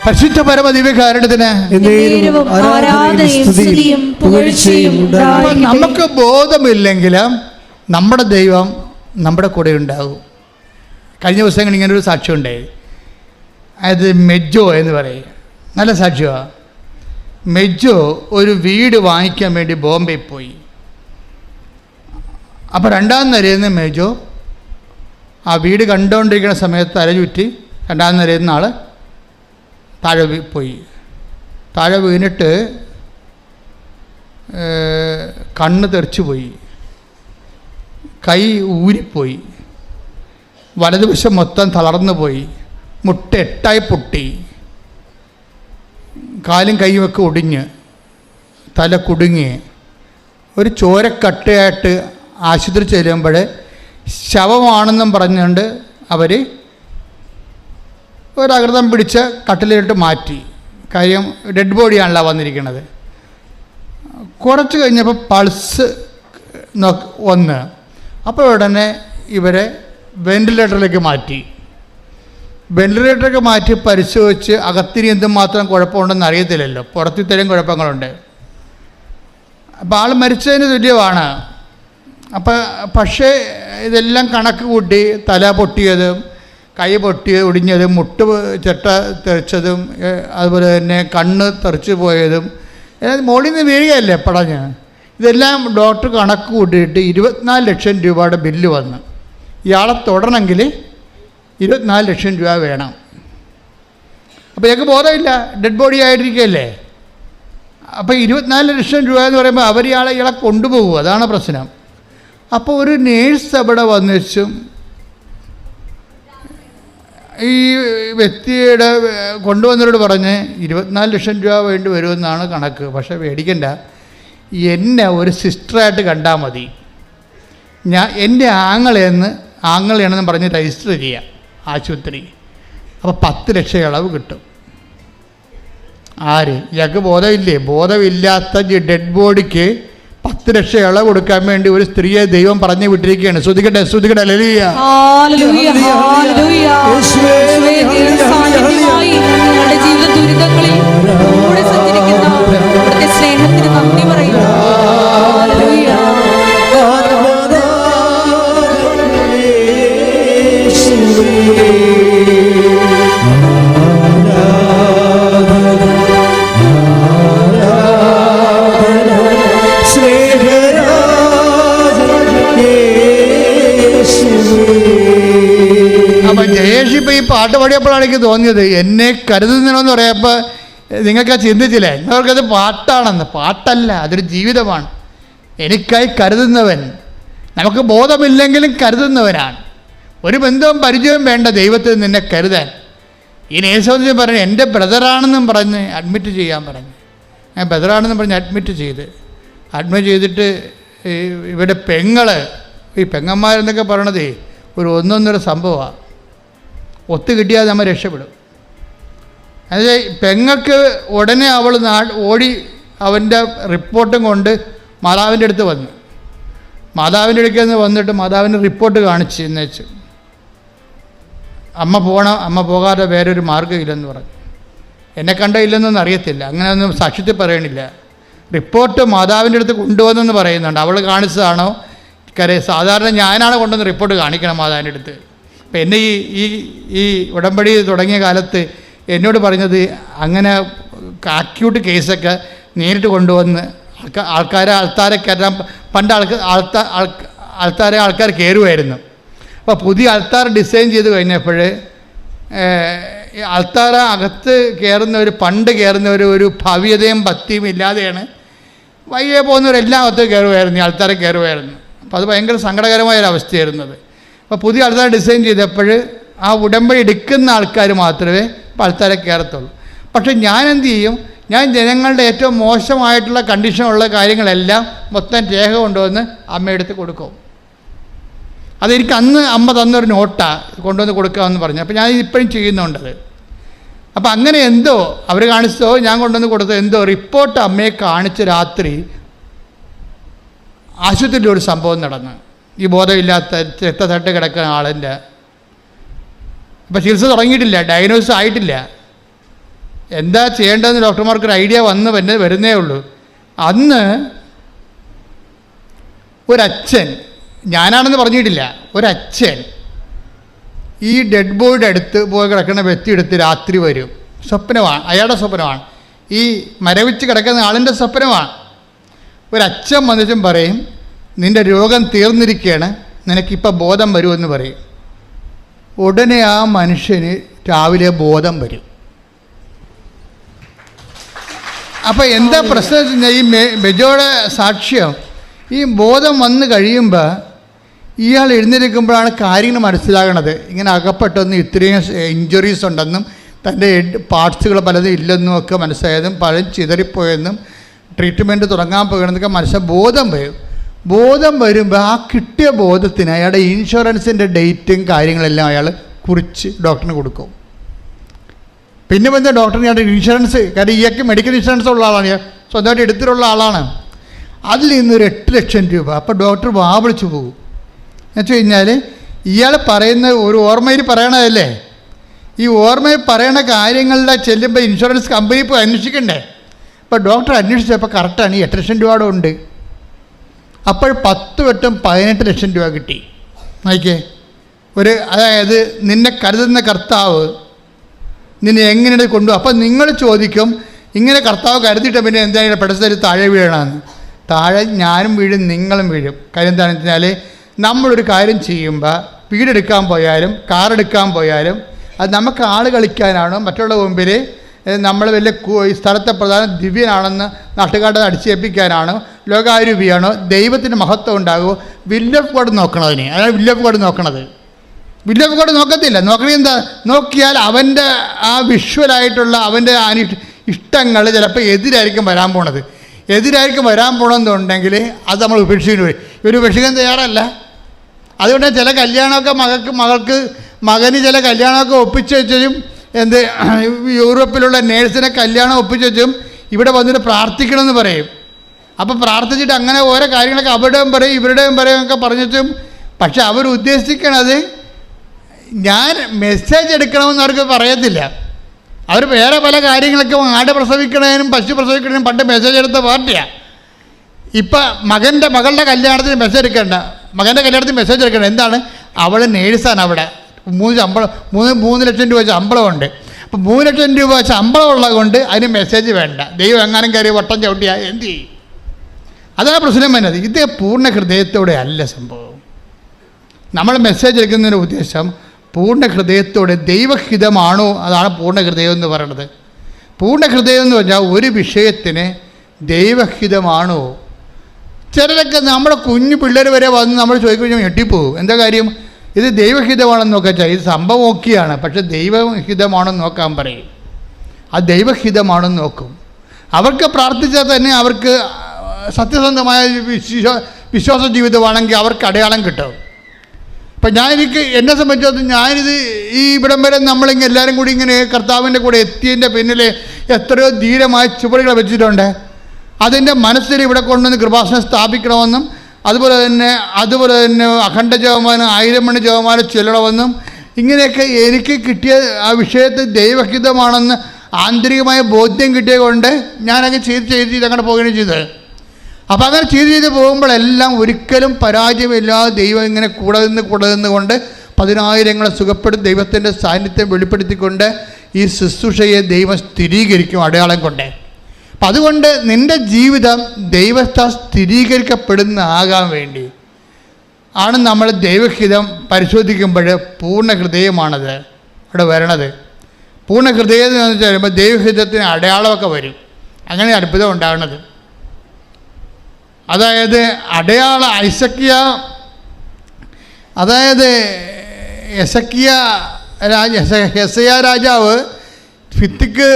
പരിശുദ്ധ പരമ ദിവ്യകാരുണ്യത്തിന് നമുക്ക് ബോധമില്ലെങ്കിലും നമ്മുടെ ദൈവം നമ്മുടെ കൂടെ ഉണ്ടാകും. കഴിഞ്ഞ ദിവസങ്ങൾ ഇങ്ങനൊരു സാക്ഷ്യം ഉണ്ടായി. അത് മെജോ എന്ന് പറയും, നല്ല സാക്ഷ്യമാണ്. മെജോ ഒരു വീട് വാങ്ങിക്കാൻ വേണ്ടി ബോംബെ പോയി. അപ്പോൾ 2ാം നിലയിൽ നിന്ന് മെജോ ആ വീട് കണ്ടുകൊണ്ടിരിക്കുന്ന സമയത്ത് തലചുറ്റി 2ാം നിലയിൽ നിന്ന് ആൾ താഴെ പോയി. താഴെ വീണിട്ട് കണ്ണ് തെറിച്ചു പോയി, കൈ ഊരിപ്പോയി, വലതുവശം മൊത്തം തളർന്നു പോയി, മുട്ട 8ആയി പൊട്ടി, കാലും കൈയുമൊക്കെ ഒടിഞ്ഞ്, തല കുടുങ്ങി, ഒരു ചോരക്കട്ടയായിട്ട് ആശുപത്രി ചെല്ലുമ്പോൾ ശവമാണെന്നും പറഞ്ഞുകൊണ്ട് അവർ ഒരകൃതം പിടിച്ച് കട്ടിലിട്ട് മാറ്റി. കാര്യം ഡെഡ് ബോഡിയാണല്ലോ വന്നിരിക്കുന്നത്. കുറച്ച് കഴിഞ്ഞപ്പോൾ പൾസ് വന്ന്, അപ്പോൾ ഉടനെ ഇവരെ വെൻറ്റിലേറ്ററിലേക്ക് മാറ്റി. വെൻറ്റിലേറ്ററിലേക്ക് മാറ്റി പരിശോധിച്ച് അകത്തിന് എന്തുമാത്രം കുഴപ്പമുണ്ടെന്ന് അറിയത്തില്ലല്ലോ, പുറത്ത് ഇത്രയും കുഴപ്പങ്ങളുണ്ട്. അപ്പോൾ ആൾ മരിച്ചതിന് തുല്യമാണ്. പക്ഷേ ഇതെല്ലാം കണക്ക് കൂട്ടി തല പൊട്ടിയതും കൈ ഒടിഞ്ഞതും മുട്ട് ചെട്ട തെറിച്ചതും അതുപോലെ തന്നെ കണ്ണ് തെറിച്ച് പോയതും മുകളിൽ നിന്ന് വീഴുകയല്ലേ പടഞ്ഞ്, ഇതെല്ലാം ഡോക്ടർ കണക്ക് കൂട്ടിയിട്ട് 24 ലക്ഷം രൂപയുടെ ബില്ല് വന്നു. ഇയാളെ തൊടണമെങ്കിൽ 24 ലക്ഷം രൂപ വേണം. അപ്പോൾ ഞങ്ങൾക്ക് ബോധമില്ല, ഡെഡ് ബോഡി ആയിട്ടിരിക്കുകയല്ലേ. അപ്പോൾ 24 ലക്ഷം രൂപ എന്ന് പറയുമ്പോൾ അവർ ഇയാളെ കൊണ്ടുപോകും, അതാണ് പ്രശ്നം. അപ്പോൾ ഒരു നേഴ്സ് അവിടെ വന്നിച്ചും ഈ വ്യക്തിയുടെ കൊണ്ടുവന്നവരോട് പറഞ്ഞ് 24 ലക്ഷം രൂപ വേണ്ടി വരുമെന്നാണ് കണക്ക്, പക്ഷേ മേടിക്കണ്ട, എന്നെ ഒരു സിസ്റ്ററായിട്ട് കണ്ടാൽ മതി, എൻ്റെ ആങ്ങളെയാണെന്ന് പറഞ്ഞ് രജിസ്റ്റർ ചെയ്യാം ആശുപത്രി. അപ്പോൾ 10 ലക്ഷം ഇളവ് കിട്ടും. ആര്? ഇയാൾക്ക് ബോധമില്ലേ? ബോധമില്ലാത്ത ഡെഡ് ബോഡിക്ക് 10 ലക്ഷം ഇളവ് കൊടുക്കാൻ വേണ്ടി ഒരു സ്ത്രീയെ ദൈവം പറഞ്ഞു വിട്ടിരിക്കുകയാണ്. ശ്രദ്ധിക്കട്ടെ, ശ്രദ്ധിക്കട്ടെ. ഹല്ലേലൂയ, ഹല്ലേലൂയ, ഹല്ലേലൂയ. ജീവിത ദുരിതങ്ങളിൽ കൂടെ സഞ്ചരിക്കുന്ന അവിടുത്തെ സ്നേഹത്തിന് നന്ദി പറയുന്നു. ഹല്ലേലൂയ. അപ്പം ജയേഷ് ഇപ്പോൾ ഈ പാട്ട് പാടിയപ്പോഴാണ് എനിക്ക് തോന്നിയത്, എന്നെ കരുതുന്നതെന്ന് പറയുമ്പോൾ നിങ്ങൾക്ക് ചിന്തിച്ചില്ലേ, അവർക്കത് പാട്ടാണെന്ന്. പാട്ടല്ല, അതൊരു ജീവിതമാണ്. എനിക്കായി കരുതുന്നവൻ, നമുക്ക് ബോധമില്ലെങ്കിലും കരുതുന്നവനാണ്. ഒരു ബന്ധവും പരിചയവും വേണ്ട ദൈവത്തിൽ നിന്നെ കരുതാൻ. ഈ നേഴ്സ് പറഞ്ഞു എൻ്റെ ബ്രദറാണെന്നും പറഞ്ഞ് അഡ്മിറ്റ് ചെയ്യാൻ പറഞ്ഞു. ഞാൻ ബ്രദറാണെന്നും പറഞ്ഞ് അഡ്മിറ്റ് ചെയ്തിട്ട് ഇവിടെ ഈ പെങ്ങന്മാരെന്നൊക്കെ പറയണത് ഒരു ഒന്നൊന്നര സംഭവമാണ്. ഒത്തു കിട്ടിയാൽ നമ്മൾ രക്ഷപ്പെടും. അതായത് പെങ്ങൾക്ക് ഉടനെ അവൾ ഓടി അവൻ്റെ റിപ്പോർട്ടും കൊണ്ട് മാതാവിൻ്റെ അടുത്ത് വന്നു. മാതാവിൻ്റെ അടുക്കൽ നിന്ന് വന്നിട്ട് മാതാവിൻ്റെ റിപ്പോർട്ട് കാണിച്ച് എന്നുവെച്ചു, അമ്മ പോകാതെ വേറൊരു മാർഗ്ഗമില്ലെന്ന് പറഞ്ഞു. എന്നെ ഇല്ലെന്നൊന്നും അറിയത്തില്ല, അങ്ങനെയൊന്നും സാക്ഷ്യത്തിൽ പറയണില്ല. റിപ്പോർട്ട് മാതാവിൻ്റെ അടുത്ത് കൊണ്ടുവന്നെന്ന് പറയുന്നുണ്ട്. അവൾ കാണിച്ചതാണോ സാധാരണ ഞാനാണ് കൊണ്ടുവന്ന് റിപ്പോർട്ട് കാണിക്കണം മാതാവിൻ്റെ അടുത്ത്. അപ്പം എന്നെ ഈ ഉടമ്പടി തുടങ്ങിയ കാലത്ത് എന്നോട് പറഞ്ഞത് അങ്ങനെ അക്യൂട്ട് കേസൊക്കെ നേരിട്ട് കൊണ്ടുവന്ന് ആൾത്താരെ കയറാൻ പണ്ട് ആൾക്കാർ കയറുമായിരുന്നു. അപ്പോൾ പുതിയ ആൾത്താർ ഡിസൈൻ ചെയ്ത് കഴിഞ്ഞപ്പോൾ ആൾത്താര അകത്ത് പണ്ട് കയറുന്നവർ ഒരു ഭവ്യതയും ഭക്തിയും ഇല്ലാതെയാണ് വയ്യെ പോകുന്നവരെല്ലാം അകത്ത് കയറുമായിരുന്നു, ഈ ആൾത്താരെ കയറുമായിരുന്നു. അപ്പോൾ അത് ഭയങ്കര സങ്കടകരമായൊരവസ്ഥയായിരുന്നത്. അപ്പോൾ പുതിയ ആൾക്കാർ ഡിസൈൻ ചെയ്തപ്പോൾ ആ ഉടമ്പടി എടുക്കുന്ന ആൾക്കാർ മാത്രമേ ഇപ്പോൾ ആൾക്കാരെ കയറത്തുള്ളൂ. പക്ഷേ ഞാൻ എന്ത് ചെയ്യും, ഞാൻ ജനങ്ങളുടെ ഏറ്റവും മോശമായിട്ടുള്ള കണ്ടീഷനുള്ള കാര്യങ്ങളെല്ലാം മൊത്തം രേഖ കൊണ്ടുവന്ന് അമ്മയെടുത്ത് കൊടുക്കും. അതെനിക്ക് അന്ന് അമ്മ തന്നൊരു നോട്ടാണ്, കൊണ്ടുവന്ന് കൊടുക്കാമെന്ന് പറഞ്ഞു. അപ്പോൾ ഞാൻ ഇപ്പോഴും ചെയ്യുന്നുണ്ടത്. അപ്പോൾ അങ്ങനെ എന്തോ അവർ കാണിച്ചതോ ഞാൻ കൊണ്ടുവന്ന് കൊടുത്തോ എന്തോ റിപ്പോർട്ട് അമ്മയെ കാണിച്ച് രാത്രി ആശുപത്രിയിൽ ഒരു സംഭവം നടന്നു. ഈ ബോധമില്ലാത്ത രക്തത്തട്ട് കിടക്കുന്ന ആളിൻ്റെ. അപ്പോൾ ചികിത്സ തുടങ്ങിയിട്ടില്ല, ഡയഗ്നോസിസ് ആയിട്ടില്ല. എന്താ ചെയ്യേണ്ടതെന്ന് ഡോക്ടർമാർക്കൊരു ഐഡിയ വരുന്നേ ഉള്ളൂ. അന്ന് ഒരച്ഛൻ, ഞാനാണെന്ന് പറഞ്ഞിട്ടില്ല, ഒരച്ഛൻ ഈ ഡെഡ് ബോഡിയുടെ അടുത്ത് പോയി കിടക്കുന്ന വ്യക്തി എടുത്ത് രാത്രി വരും. സ്വപ്നമാണ്, അയാളുടെ സ്വപ്നമാണ്, ഈ മരവിച്ച് കിടക്കുന്ന ആളിൻ്റെ സ്വപ്നമാണ്. ഒരച്ഛൻ വന്നിട്ടും പറയും, നിൻ്റെ രോഗം തീർന്നിരിക്കുകയാണ്, നിനക്കിപ്പോൾ ബോധം വരുമെന്ന് പറയും. ഉടനെ ആ മനുഷ്യന് രാവിലെ ബോധം വരും. അപ്പോൾ എന്താ പ്രശ്നം വെച്ച് കഴിഞ്ഞാൽ, ഈ ബെജോയുടെ സാക്ഷ്യം, ഈ ബോധം വന്ന് കഴിയുമ്പോൾ ഇയാൾ എഴുന്നേൽക്കുമ്പോഴാണ് കാര്യങ്ങൾ മനസ്സിലാകണത്. ഇങ്ങനെ അകപ്പെട്ടെന്നും ഇത്രയും ഇഞ്ചുറീസ് ഉണ്ടെന്നും തൻ്റെ പാർട്സുകൾ പലതും ഇല്ലെന്നും ഒക്കെ മനസ്സിലായതും പലരും ചിതറിപ്പോയെന്നും ട്രീറ്റ്മെൻറ്റ് തുടങ്ങാൻ പോകണമെന്നൊക്കെ ബോധം വരും. ബോധം വരുമ്പോൾ ആ കിട്ടിയ ബോധത്തിന് അയാളുടെ ഇൻഷുറൻസിൻ്റെ ഡേറ്റും കാര്യങ്ങളെല്ലാം അയാൾ കുറിച്ച് ഡോക്ടറിന് കൊടുക്കും. പിന്നെ വന്ന ഡോക്ടറിന് ഇയാളുടെ ഇൻഷുറൻസ്, കാരണം ഇയാൾക്ക് മെഡിക്കൽ ഇൻഷുറൻസ് ഉള്ള ആളാണ്, സ്വന്തമായിട്ട് എടുത്തിട്ടുള്ള ആളാണ്, അതിൽ നിന്നൊരു 8 ലക്ഷം രൂപ. അപ്പോൾ ഡോക്ടർ വാവിളിച്ചു പോകും. എന്ന് വെച്ച് കഴിഞ്ഞാൽ ഇയാൾ പറയുന്ന ഒരു ഓർമ്മയിൽ പറയണതല്ലേ, ഈ ഓർമ്മയിൽ പറയണ കാര്യങ്ങളുടെ ചെല്ലുമ്പോൾ ഇൻഷുറൻസ് കമ്പനി ഇപ്പോൾ അന്വേഷിക്കണ്ടേ. അപ്പോൾ ഡോക്ടർ അന്വേഷിച്ചപ്പോൾ കറക്റ്റാണ്, ഈ 8 ലക്ഷം രൂപയുടെ ഉണ്ട്. അപ്പോൾ 10 വട്ടം 18 ലക്ഷം രൂപ കിട്ടി. നോക്കിയേ, അതായത് നിന്നെ കരുതുന്ന കർത്താവ് നിന്നെ എങ്ങനെയാണ് കൊണ്ടുപോകും. അപ്പം നിങ്ങൾ ചോദിക്കും, ഇങ്ങനെ കർത്താവ് കരുതിയിട്ട് പിന്നെ എന്തായാലും പെടസ്ഥലത്ത് താഴെ വീഴണമെന്ന്. താഴെ ഞാനും വീഴും, നിങ്ങളും വീഴും. കാര്യം എന്താണെന്ന് വെച്ചാൽ, നമ്മളൊരു കാര്യം ചെയ്യുമ്പോൾ വീടെടുക്കാൻ പോയാലും കാറെടുക്കാൻ പോയാലും അത് നമുക്ക് ആൾ കളിക്കാനാണോ മറ്റുള്ള മുമ്പിൽ നമ്മൾ വലിയ ഈ സ്ഥലത്തെ പ്രധാന ദിവ്യനാണെന്ന് നാട്ടുകാരുടെ അടിച്ചേൽപ്പിക്കാനാണോ ലോകാരൂപിയാണോ ദൈവത്തിൻ്റെ മഹത്വം ഉണ്ടാകുമോ? വില്ല് ഓഫ് ഗോഡ് നോക്കണതിന്. അതാണ് വില്ല് ഓഫ് ഗോഡ് നോക്കണത്. വില്ല് ഓഫ് ഗോഡ് നോക്കത്തില്ല. നോക്കണത് എന്താ? നോക്കിയാൽ അവൻ്റെ ആ വിഷ്വലായിട്ടുള്ള അവൻ്റെ ഇഷ്ടങ്ങൾ ചിലപ്പോൾ എതിരായിരിക്കും വരാൻ പോണത്. എതിരായിരിക്കും വരാൻ പോകണമെന്നുണ്ടെങ്കിൽ അത് നമ്മൾ ഉപേക്ഷിക്കുന്നു. ഇവർ ഉപേക്ഷിക്കാൻ തയ്യാറല്ല. അതുകൊണ്ട് ചില കല്യാണമൊക്കെ മകന് ചില കല്യാണമൊക്കെ ഒപ്പിച്ച് വെച്ചും യൂറോപ്പിലുള്ള നേഴ്സിനെ കല്യാണം ഒപ്പിച്ച് വെച്ചും ഇവിടെ വന്നിട്ട് പ്രാർത്ഥിക്കണമെന്ന് പറയും. അപ്പോൾ പ്രാർത്ഥിച്ചിട്ട് അങ്ങനെ ഓരോ കാര്യങ്ങളൊക്കെ അവരുടെയും പറയും ഇവരുടെയും പറയും ഒക്കെ പറഞ്ഞിട്ടും, പക്ഷെ അവർ ഉദ്ദേശിക്കണത് ഞാൻ മെസ്സേജ് എടുക്കണമെന്ന് അവർക്ക് പറയത്തില്ല. അവർ വേറെ പല കാര്യങ്ങളൊക്കെ ആട് പ്രസവിക്കണതിനും പശു പ്രസവിക്കണതിനും പണ്ട് മെസ്സേജ് എടുത്ത പാർട്ടിയാണ്. ഇപ്പം മകളുടെ കല്യാണത്തിന് മെസ്സേജ് എടുക്കേണ്ട, മകൻ്റെ കല്യാണത്തിന് മെസ്സേജ് എടുക്കേണ്ട. എന്താണ്? അവൾ നേഴ്സാണ്, അവിടെ 3 ലക്ഷം രൂപ ശമ്പളമുണ്ട്. അപ്പോൾ 3 ലക്ഷം രൂപ ശമ്പളം ഉള്ളത് കൊണ്ട് അതിന് മെസ്സേജ് വേണ്ട. ദൈവം എങ്ങാനും കയറി വട്ടം ചവിട്ടിയാൽ എന്ത് ചെയ്യും? അതാണ് പ്രശ്നം വരുന്നത്. ഇത് പൂർണ്ണ ഹൃദയത്തോടെ അല്ല സംഭവം. നമ്മൾ മെസ്സേജ് എടുക്കുന്നതിൻ്റെ ഉദ്ദേശം പൂർണ്ണ ഹൃദയത്തോടെ ദൈവഹിതമാണോ? അതാണ് പൂർണ്ണ ഹൃദയം എന്ന് പറയുന്നത്. പൂർണ്ണ ഹൃദയം എന്ന് പറഞ്ഞാൽ ഒരു വിഷയത്തിന് ദൈവഹിതമാണോ? ചിലരൊക്കെ നമ്മുടെ കുഞ്ഞു പിള്ളേർ വരെ വന്ന് നമ്മൾ ചോദിക്കുമ്പോൾ ഞെട്ടിപ്പോകും. എന്താ കാര്യം? ഇത് ദൈവഹിതമാണെന്ന് നോക്കാൻ, ഇത് സംഭവം ഓക്കെയാണ്, പക്ഷെ ദൈവഹിതമാണെന്ന് നോക്കാൻ പറയും. ആ ദൈവഹിതമാണെന്ന് നോക്കും. അവർക്ക് പ്രാർത്ഥിച്ചാൽ തന്നെ അവർക്ക് സത്യസന്ധമായ വിശ്വാസ ജീവിതമാണെങ്കിൽ അവർക്ക് അടയാളം കിട്ടും. അപ്പം എന്നെ സംബന്ധിച്ചിടത്തോളം ഞാനിത് ഈ ഇവിടം വരെ നമ്മളിങ്ങനെ എല്ലാവരും കൂടി ഇങ്ങനെ കർത്താവിൻ്റെ കൂടെ എത്തിയതിൻ്റെ പിന്നിൽ എത്രയോ ധീരമായ ചുവടുകൾ വെച്ചിട്ടുണ്ട്. അതിൻ്റെ മനസ്സിൽ ഇവിടെ കൊണ്ടുവന്ന് കൃപാസനം സ്ഥാപിക്കണമെന്നും അതുപോലെ തന്നെ അഖണ്ഡ ജപമാനം 1000 മണി ജപമാനം ചൊല്ലണമെന്നും ഇങ്ങനെയൊക്കെ എനിക്ക് കിട്ടിയ ആ വിഷയത്തിൽ ദൈവഹിതമാണെന്ന് ആന്തരികമായ ബോധ്യം കിട്ടിയത് കൊണ്ട് ഞാനങ്ങ് ചെയ്ത് അങ്ങനെ പോവുകയാണ് ചെയ്തത്. അപ്പോൾ അങ്ങനെ ചെയ്ത് പോകുമ്പോഴെല്ലാം ഒരിക്കലും പരാജയമില്ലാതെ ദൈവം ഇങ്ങനെ കൂടെ നിന്നുകൊണ്ട് 10,000 സുഖപ്പെടുത്തി ദൈവത്തിൻ്റെ സാന്നിധ്യം വെളിപ്പെടുത്തിക്കൊണ്ട് ഈ ശുശ്രൂഷയെ ദൈവം സ്ഥിരീകരിക്കും അടയാളം കൊണ്ട്. അപ്പം അതുകൊണ്ട് നിൻ്റെ ജീവിതം ദൈവത്താൽ സ്ഥിരീകരിക്കപ്പെടുന്നതാകാൻ വേണ്ടി ആണ് നമ്മൾ ദൈവഹിതം പരിശോധിക്കുമ്പോൾ പൂർണ്ണ ഹൃദയമാണത് അവിടെ വരണത്. പൂർണ്ണ ഹൃദയം എന്ന് വെച്ച് കഴിയുമ്പോൾ ദൈവഹിതത്തിന് അടയാളമൊക്കെ വരും. അങ്ങനെ അത്ഭുതം ഉണ്ടാകുന്നത്. അതായത് അടയാളം യെശയ്യാ രാജാവ് ഭിത്തിക്ക്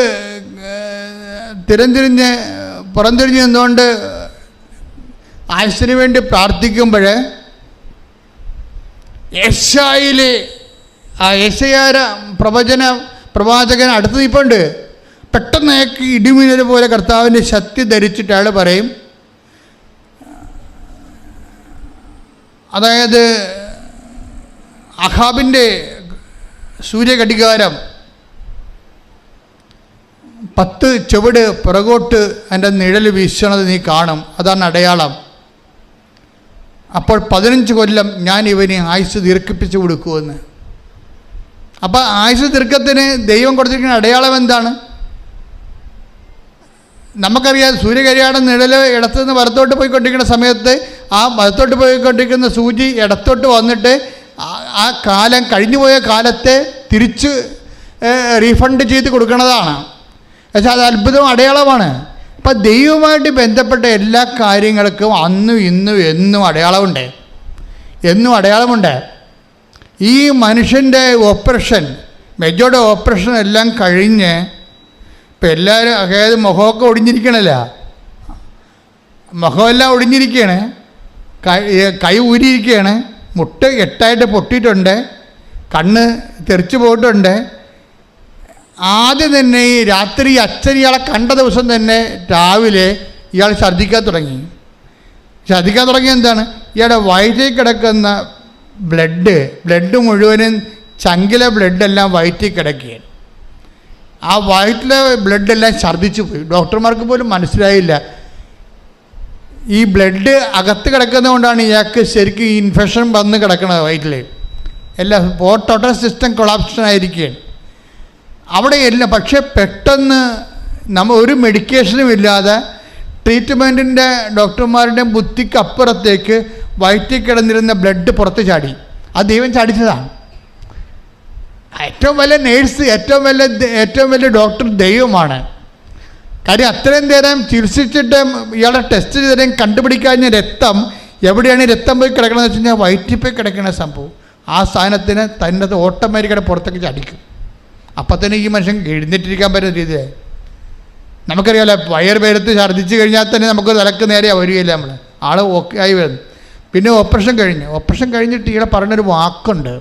പുറംതിരിഞ്ഞ് നിന്നുകൊണ്ട് ആയുസ്സിന് വേണ്ടി പ്രാർത്ഥിക്കുമ്പോൾ യെശയ്യാ പ്രവാചകൻ അടുത്ത് നിൽപ്പുണ്ട്. പെട്ടെന്ന് അയാൾക്ക് ഇടിമിന്നൽ പോലെ കർത്താവിൻ്റെ ശക്തി ധരിച്ചിട്ട് അയാൾ പറയും, അതായത് അഹാബിൻ്റെ സൂര്യഘടികാരം 10 ചുവട് പുറകോട്ട് എൻ്റെ നിഴൽ വീശണത് നീ കാണും, അതാണ് അടയാളം. അപ്പോൾ 15 കൊല്ലം ഞാൻ ഇവന് ആയുസ് ദീർഘിപ്പിച്ചു കൊടുക്കുമെന്ന്. അപ്പോൾ ആയുസ് ദീർഘത്തിന് ദൈവം കൊടുത്തിരിക്കുന്ന അടയാളം എന്താണ്? നമുക്കറിയാം, സൂര്യകരിയാടൻ നിഴൽ ഇടത്തുനിന്ന് വലത്തോട്ട് പോയിക്കൊണ്ടിരിക്കുന്ന സമയത്ത് ആ വലത്തോട്ട് പോയിക്കൊണ്ടിരിക്കുന്ന സൂചി ഇടത്തോട്ട് വന്നിട്ട് ആ കാലം, കഴിഞ്ഞുപോയ കാലത്തെ തിരിച്ച് റീഫണ്ട് ചെയ്ത് കൊടുക്കുന്നതാണ്. പക്ഷേ അത് അത്ഭുതം, അടയാളമാണ്. അപ്പം ദൈവവുമായിട്ട് ബന്ധപ്പെട്ട എല്ലാ കാര്യങ്ങൾക്കും അന്നും ഇന്നും എന്നും അടയാളമുണ്ട്, എന്നും അടയാളമുണ്ട്. ഈ മനുഷ്യൻ്റെ ഓപ്പറേഷൻ, മെജോയുടെ ഓപ്പറേഷൻ എല്ലാം കഴിഞ്ഞ് ഇപ്പം എല്ലാവരും, അതായത് മുഖമൊക്കെ ഒടിഞ്ഞിരിക്കണല്ല, മുഖമെല്ലാം ഒടിഞ്ഞിരിക്കുകയാണ്, കൈ ഊരിയിരിക്കുകയാണ്, മുട്ട 8 പൊട്ടിയിട്ടുണ്ട്, കണ്ണ് തെറിച്ച് പോയിട്ടുണ്ട്. ആദ്യം തന്നെ ഈ രാത്രി അച്ഛൻ ഇയാളെ കണ്ട ദിവസം തന്നെ രാവിലെ ഇയാൾ ഛർദ്ദിക്കാൻ തുടങ്ങി. ഛർദ്ദിക്കാൻ തുടങ്ങിയ എന്താണ്? ഇയാളുടെ വയറ്റിൽ കിടക്കുന്ന ബ്ലഡ് മുഴുവനും, ചങ്കിലെ ബ്ലഡെല്ലാം വയറ്റിൽ കിടക്കുകയാണ്. ആ വയറ്റിലെ ബ്ലഡെല്ലാം ഛർദ്ദിച്ചു പോയി. ഡോക്ടർമാർക്ക് പോലും മനസ്സിലായില്ല. ഈ ബ്ലഡ് അകത്ത് കിടക്കുന്നത് കൊണ്ടാണ് ഇയാൾക്ക് ശരിക്കും ഈ ഇൻഫെക്ഷൻ വന്ന് കിടക്കുന്നത് വയറ്റിൽ. എല്ലാം ടോട്ടൽ സിസ്റ്റം കൊളാപ്ഷൻ ആയിരിക്കുകയാണ് അവിടെ എല്ലാം. പക്ഷേ പെട്ടെന്ന് ഒരു മെഡിക്കേഷനും ഇല്ലാതെ, ട്രീറ്റ്മെൻറ്റിൻ്റെ ഡോക്ടർമാരുടെ ബുദ്ധിക്ക് അപ്പുറത്തേക്ക് വയറ്റിൽ കിടന്നിരുന്ന ബ്ലഡ് പുറത്ത് ചാടി. അത് ദൈവം ചാടിച്ചതാണ്. ഏറ്റവും വലിയ നേഴ്സ്, ഏറ്റവും വലിയ ഡോക്ടർ ദൈവമാണ്. കാര്യം അത്രയും നേരം ചികിത്സിച്ചിട്ട് ഇയാളെ ടെസ്റ്റ് ചെയ്തേരം കണ്ടുപിടിക്കാഞ്ഞ രക്തം എവിടെയാണ് രക്തം പോയി കിടക്കണമെന്ന് വെച്ച് കഴിഞ്ഞാൽ വയറ്റിൽ പോയി കിടക്കുന്ന സംഭവം. ആ സാധനത്തിന് തന്നെ ഓട്ടോമാറ്റിക്കായിട്ട് പുറത്തേക്ക് ചടിക്കും. അപ്പം തന്നെ ഈ മനുഷ്യൻ എഴുന്നേറ്റിരിക്കാൻ പറ്റുന്ന രീതിയായി. നമുക്കറിയാമല്ലോ, വയർ പേരത്ത് ഛർദ്ദിച്ച് കഴിഞ്ഞാൽ തന്നെ നമുക്ക് തലക്ക് നേരെ വരികയില്ല, നമ്മൾ ആൾ ഓക്കെ ആയി വരുന്നു. പിന്നെ ഓപ്പറേഷൻ കഴിഞ്ഞിട്ട് ഇവിടെ പറഞ്ഞൊരു വാക്കുണ്ട്,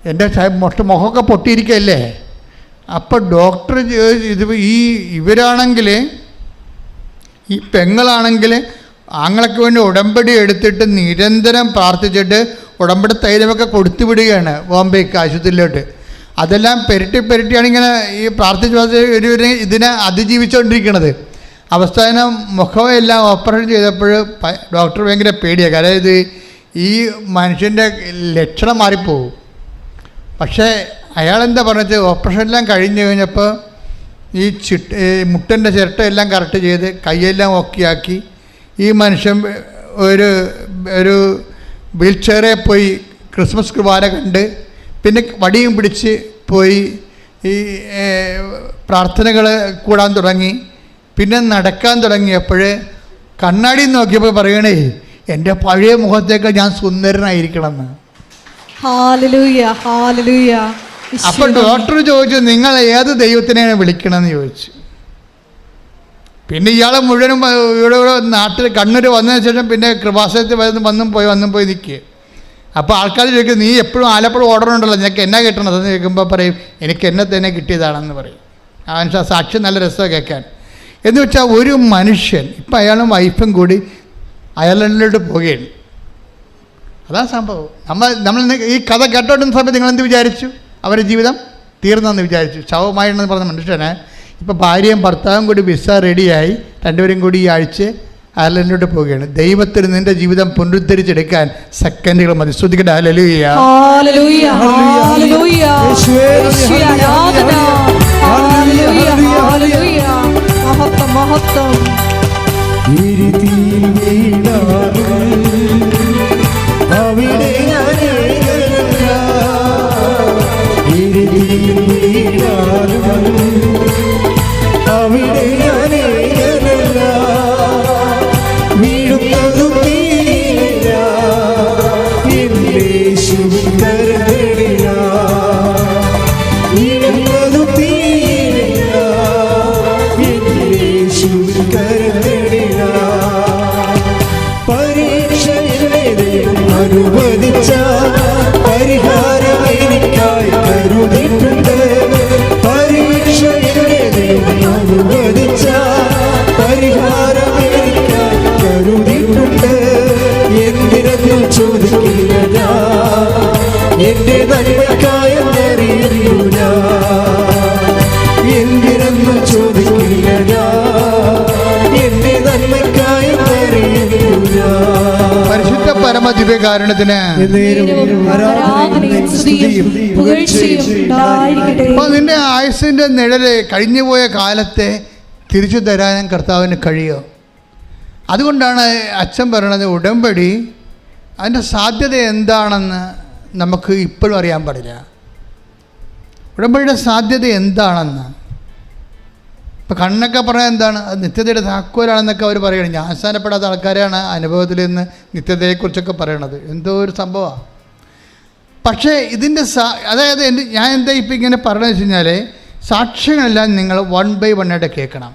എൻ്റെ മുഖമൊക്കെ പൊട്ടിയിരിക്കുകയല്ലേ. അപ്പോൾ ഡോക്ടർ ഇവരാണെങ്കിൽ, ഈ പെങ്ങളാണെങ്കിൽ ആങ്ങളൊക്കെ വേണ്ടി ഉടമ്പടി എടുത്തിട്ട് നിരന്തരം പ്രാർത്ഥിച്ചിട്ട് ഉടമ്പടി തൈലമൊക്കെ കൊടുത്തു വിടുകയാണ് ബോംബെക്ക് ആശുപത്രിയിലോട്ട്. അതെല്ലാം പെരട്ടിയാണ് ഇങ്ങനെ ഈ പ്രാർത്ഥിച്ച് ഇതിനെ അതിജീവിച്ചുകൊണ്ടിരിക്കുന്നത്. അവസാനം മുഖമെല്ലാം ഓപ്പറേഷൻ ചെയ്തപ്പോൾ ഡോക്ടർ ഭയങ്കര പേടിയാണ്. അതായത് ഈ മനുഷ്യൻ്റെ ലക്ഷണം മാറിപ്പോവും. പക്ഷേ അയാളെന്താ പറഞ്ഞത്, ഓപ്പറേഷനെല്ലാം കഴിഞ്ഞ് കഴിഞ്ഞപ്പോൾ ഈ മുട്ടൻ്റെ ചിരട്ടയെല്ലാം കറക്റ്റ് ചെയ്ത് കൈയെല്ലാം ഓക്കെയാക്കി ഈ മനുഷ്യൻ ഒരു വീൽ ചെയറിൽ പോയി ക്രിസ്മസ് കുർബാന കണ്ട്, പിന്നെ വടിയും പിടിച്ച് പോയി ഈ പ്രാർത്ഥനകൾ കൂടാൻ തുടങ്ങി. പിന്നെ നടക്കാൻ തുടങ്ങിയപ്പോൾ കണ്ണാടി നോക്കിയപ്പോൾ പറയണേ, എൻ്റെ പഴയ മുഖത്തേക്ക് ഞാൻ സുന്ദരനായിരിക്കണമെന്ന്. അപ്പോൾ ഡോക്ടർ ചോദിച്ചു, നിങ്ങൾ ഏത് ദൈവത്തിനെയാണ് വിളിക്കണമെന്ന് ചോദിച്ചു. പിന്നെ ഇയാളെ മുഴുവനും ഇവിടെ നാട്ടിൽ കണ്ണൂർ വന്നതിന് ശേഷം പിന്നെ കൃപാസനത്തിൽ വന്നും പോയി നിൽക്കുക. അപ്പോൾ ആൾക്കാർ ചോദിക്കും, നീ എപ്പോഴും ആലപ്പുഴ ഓർഡർ ഉണ്ടല്ലോ, നിനക്ക് എന്നാ കിട്ടണതെന്ന് ചോദിക്കുമ്പോൾ പറയും, എനിക്ക് എന്നെ തന്നെ കിട്ടിയതാണെന്ന് പറയും. ആ മനുഷ്യൻ സാക്ഷ്യം നല്ല രസമാണ് കേൾക്കാൻ. എന്ന് വെച്ചാൽ ഒരു മനുഷ്യൻ, ഇപ്പം അയാളും വൈഫും കൂടി അയർലൻഡിലോട്ട് പോവുകയാണ്. അതാണ് സംഭവം. നമ്മൾ ഈ കഥ കേട്ടോണ്ടുന്ന സമയത്ത് നിങ്ങളെന്ത് വിചാരിച്ചു? അവരുടെ ജീവിതം തീർന്നെന്ന് വിചാരിച്ചു. ശവമായെന്ന് പറഞ്ഞ മനുഷ്യനെ ഇപ്പോൾ ഭാര്യയും ഭർത്താവും കൂടി വിസ റെഡിയായി, രണ്ടുപേരും കൂടി ഈ ആഴ്ച അയർലൻഡിലോട്ട് പോവുകയാണ്. ദൈവത്തിന് നിന്റെ ജീവിതം പുനരുദ്ധരിച്ചെടുക്കാൻ സെക്കൻഡുകൾ മതി. ശ്രുതിക്കട്ടെ, ഹല്ലേലൂയ, ഹല്ലേലൂയ, ഹല്ലേലൂയ, ഹല്ലേലൂയ, മഹത്വം, മഹത്വം. യേശുവിൻ ഒന്നും ചോദിക്കില്ല ഞാൻ, എന്റെ നന്മയ്ക്കായി പരിശുദ്ധ പരമ ദിവ്യകാരുണ്യത്തിന് അപ്പൊ നിന്റെ ആയുസിന്റെ നിഴല് കഴിഞ്ഞുപോയ കാലത്തെ തിരിച്ചു തരാൻ കർത്താവിന് കഴിയോ? അതുകൊണ്ടാണ് അച്ഛൻ പറയണത് ഉടമ്പടി അതിൻ്റെ സാധ്യത എന്താണെന്ന് നമുക്ക് ഇപ്പോഴും അറിയാൻ പാടില്ല. ഉടമ്പടിയുടെ സാധ്യത എന്താണെന്ന് ഇപ്പം കണ്ണൊക്കെ പറയാൻ എന്താണ്, അത് നിത്യതയുടെ താക്കോലാണെന്നൊക്കെ അവർ പറയുന്നത്. ഞാൻ അവസാനപ്പെടാത്ത ആൾക്കാരാണ് അനുഭവത്തിൽ നിന്ന് നിത്യതയെക്കുറിച്ചൊക്കെ പറയണത്. എന്തോ ഒരു സംഭവമാണ്. പക്ഷേ ഇതിൻ്റെ അതായത് ഞാൻ എന്താ ഇപ്പം ഇങ്ങനെ പറഞ്ഞതെന്ന് വെച്ച് കഴിഞ്ഞാൽ, സാക്ഷ്യങ്ങളെല്ലാം നിങ്ങൾ 1 by 1 ആയിട്ട് കേൾക്കണം.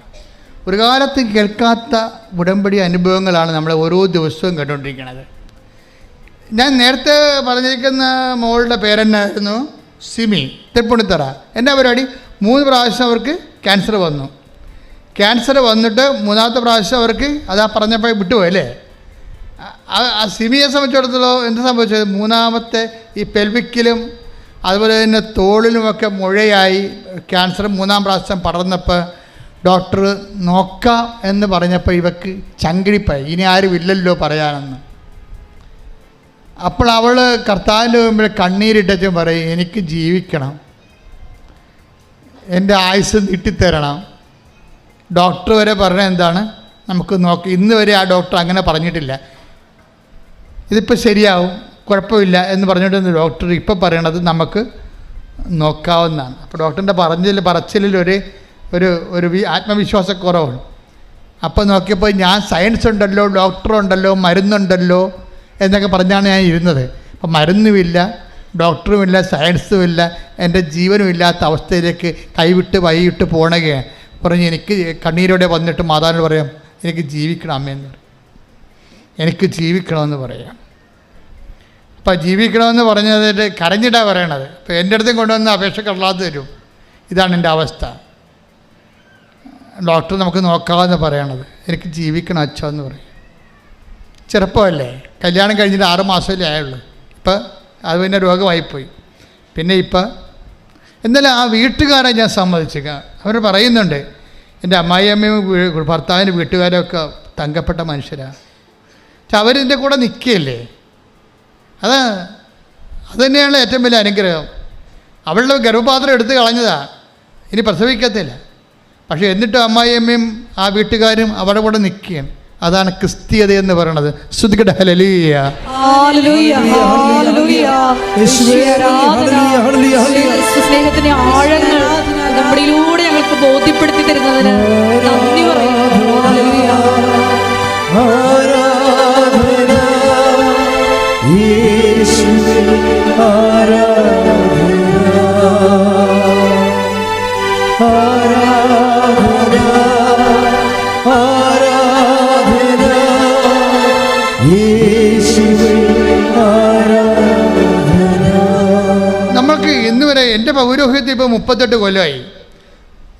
ഒരു കാലത്ത് കേൾക്കാത്ത ഉടമ്പടി അനുഭവങ്ങളാണ് നമ്മൾ ഓരോ ദിവസവും കേട്ടുകൊണ്ടിരിക്കുന്നത്. ഞാൻ നേരത്തെ പറഞ്ഞിരിക്കുന്ന മോളുടെ പേരെന്നായിരുന്നു? സിമി, തൃപ്പൂണിത്തറ. എൻ്റെ പരിപാടി 3 പ്രാവശ്യം അവർക്ക് ക്യാൻസർ വന്നു. ക്യാൻസർ വന്നിട്ട് 3ാമത്തെ പ്രാവശ്യം അവർക്ക് അതാ പറഞ്ഞപ്പോൾ വിട്ടുപോയി അല്ലേ? ആ സിമിയെ സംബന്ധിച്ചിടത്തോളം എന്ത് സംഭവിച്ചത്? 3ാമത്തെ ഈ പെൽവിക്കിലും അതുപോലെ തന്നെ തോളിലുമൊക്കെ മുഴയായി ക്യാൻസർ 3ാം പ്രാവശ്യം പടർന്നപ്പോൾ ഡോക്ടർ നോക്കാം എന്ന് പറഞ്ഞപ്പോൾ ഇവക്ക് ചങ്കിടിപ്പായി, ഇനി ആരും ഇല്ലല്ലോ പറയാനെന്ന്. അപ്പോൾ അവൾ കർത്താവിൻ്റെ മുമ്പിൽ കണ്ണീരിട്ടും പറയും, എനിക്ക് ജീവിക്കണം, എൻ്റെ ആയുസ് നീട്ടിത്തരണം. ഡോക്ടർ വരെ പറഞ്ഞ എന്താണ്, നമുക്ക് നോക്കി. ഇന്ന് വരെ ആ ഡോക്ടർ അങ്ങനെ പറഞ്ഞിട്ടില്ല, ഇതിപ്പോൾ ശരിയാവും, കുഴപ്പമില്ല എന്ന് പറഞ്ഞിട്ട് ഡോക്ടർ ഇപ്പോൾ പറയണത് നമുക്ക് നോക്കാവുന്നതാണ്. അപ്പോൾ ഡോക്ടറിൻ്റെ പറച്ചിലിൽ ഒരു ആത്മവിശ്വാസക്കുറവാണ്. അപ്പോൾ നോക്കിയപ്പോൾ ഞാൻ സയൻസ് ഉണ്ടല്ലോ, ഡോക്ടറുണ്ടല്ലോ, മരുന്നുണ്ടല്ലോ എന്നൊക്കെ പറഞ്ഞാണ് ഞാൻ ഇരുന്നത്. അപ്പം മരുന്നുമില്ല, ഡോക്ടറുമില്ല, സയൻസുമില്ല, എൻ്റെ ജീവനും ഇല്ലാത്ത അവസ്ഥയിലേക്ക് കൈവിട്ട് വൈകിട്ട് പോണകയാണ്. പറഞ്ഞ് എനിക്ക് കണ്ണീരോടെ വന്നിട്ട് മാതാവിനോട് പറയാം, എനിക്ക് ജീവിക്കണം അമ്മയെന്ന് പറയും, എനിക്ക് ജീവിക്കണമെന്ന് പറയാം. അപ്പം ജീവിക്കണമെന്ന് പറഞ്ഞതിൽ കരഞ്ഞിട്ടാണ് പറയണത്. അപ്പോൾ എൻ്റെ അടുത്തും കൊണ്ടുവന്ന് അപേക്ഷ കടലാതെ തരും, ഇതാണ് എൻ്റെ അവസ്ഥ, ഡോക്ടർ നമുക്ക് നോക്കാമെന്ന് പറയണത്, എനിക്ക് ജീവിക്കണം അച്ഛ എന്ന് പറയും. ചെറുപ്പമല്ലേ, കല്യാണം കഴിഞ്ഞിട്ട് 6 മാസമല്ലേ ആയുള്ളൂ. ഇപ്പം അത് പിന്നെ രോഗമായിപ്പോയി. പിന്നെ ഇപ്പം എന്നാലും ആ വീട്ടുകാരെ ഞാൻ സമ്മതിച്ചേക്കാം. അവർ പറയുന്നുണ്ട്, എൻ്റെ അമ്മായിയമ്മയും ഭർത്താവിൻ്റെ വീട്ടുകാരൊക്കെ തങ്കപ്പെട്ട മനുഷ്യരാണ്. പക്ഷെ അവരിൻ്റെ കൂടെ നിൽക്കുകയല്ലേ, അത് തന്നെയാണ് ഏറ്റവും വലിയ അനുഗ്രഹം. അവളുടെ ഗർഭപാത്രം എടുത്ത് കളഞ്ഞതാണ്, ഇനി പ്രസവിക്കത്തില്ല. പക്ഷേ എന്നിട്ടും അമ്മായിയമ്മയും ആ വീട്ടുകാരും അവിടെ കൂടെ നിൽക്കുകയാണ്. അതാണ് ക്രിസ്തീയത എന്ന് പറയുന്നത്. സ്തുതിക്കട്ടെ, ഹല്ലേലൂയ. സ്നേഹത്തിന്റെ ആഴങ്ങൾ നമ്മളിലൂടെ ഞങ്ങൾക്ക് ബോധ്യപ്പെടുത്തി തരുന്നതിന് നന്ദി പറയുന്നു. നമ്മൾക്ക് ഇന്ന് വരെ എൻ്റെ പൗരോഹിത്യത്തിൽ ഇപ്പോൾ 38 കൊല്ലമായി.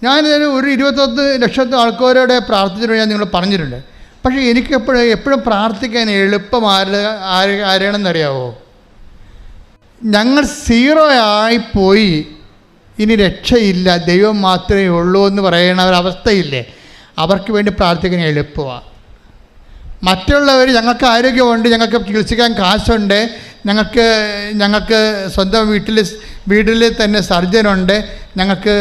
ഞാൻ ഒരു 21 ലക്ഷത്തെ ആൾക്കാരോടെ പ്രാർത്ഥിച്ചിട്ടുണ്ട്, ഞാൻ നിങ്ങൾ പറഞ്ഞിട്ടുണ്ട്. പക്ഷേ എനിക്ക് എപ്പോഴും പ്രാർത്ഥിക്കാൻ എളുപ്പം ആരാണെന്നറിയാവോ? ഞങ്ങൾ 0 ആയിപ്പോയി, ഇനി രക്ഷയില്ല, ദൈവം മാത്രമേ ഉള്ളൂ എന്ന് പറയുന്ന ഒരവസ്ഥയില്ലേ, അവർക്ക് വേണ്ടി പ്രാർത്ഥിക്കാൻ എളുപ്പമാണ്. മറ്റുള്ളവർ ഞങ്ങൾക്ക് ആരോഗ്യമുണ്ട്, ഞങ്ങൾക്ക് ചികിത്സിക്കാൻ കാശുണ്ട്, ഞങ്ങൾക്ക് സ്വന്തം വീട്ടിൽ തന്നെ സർജനുണ്ട്, ഞങ്ങൾക്ക്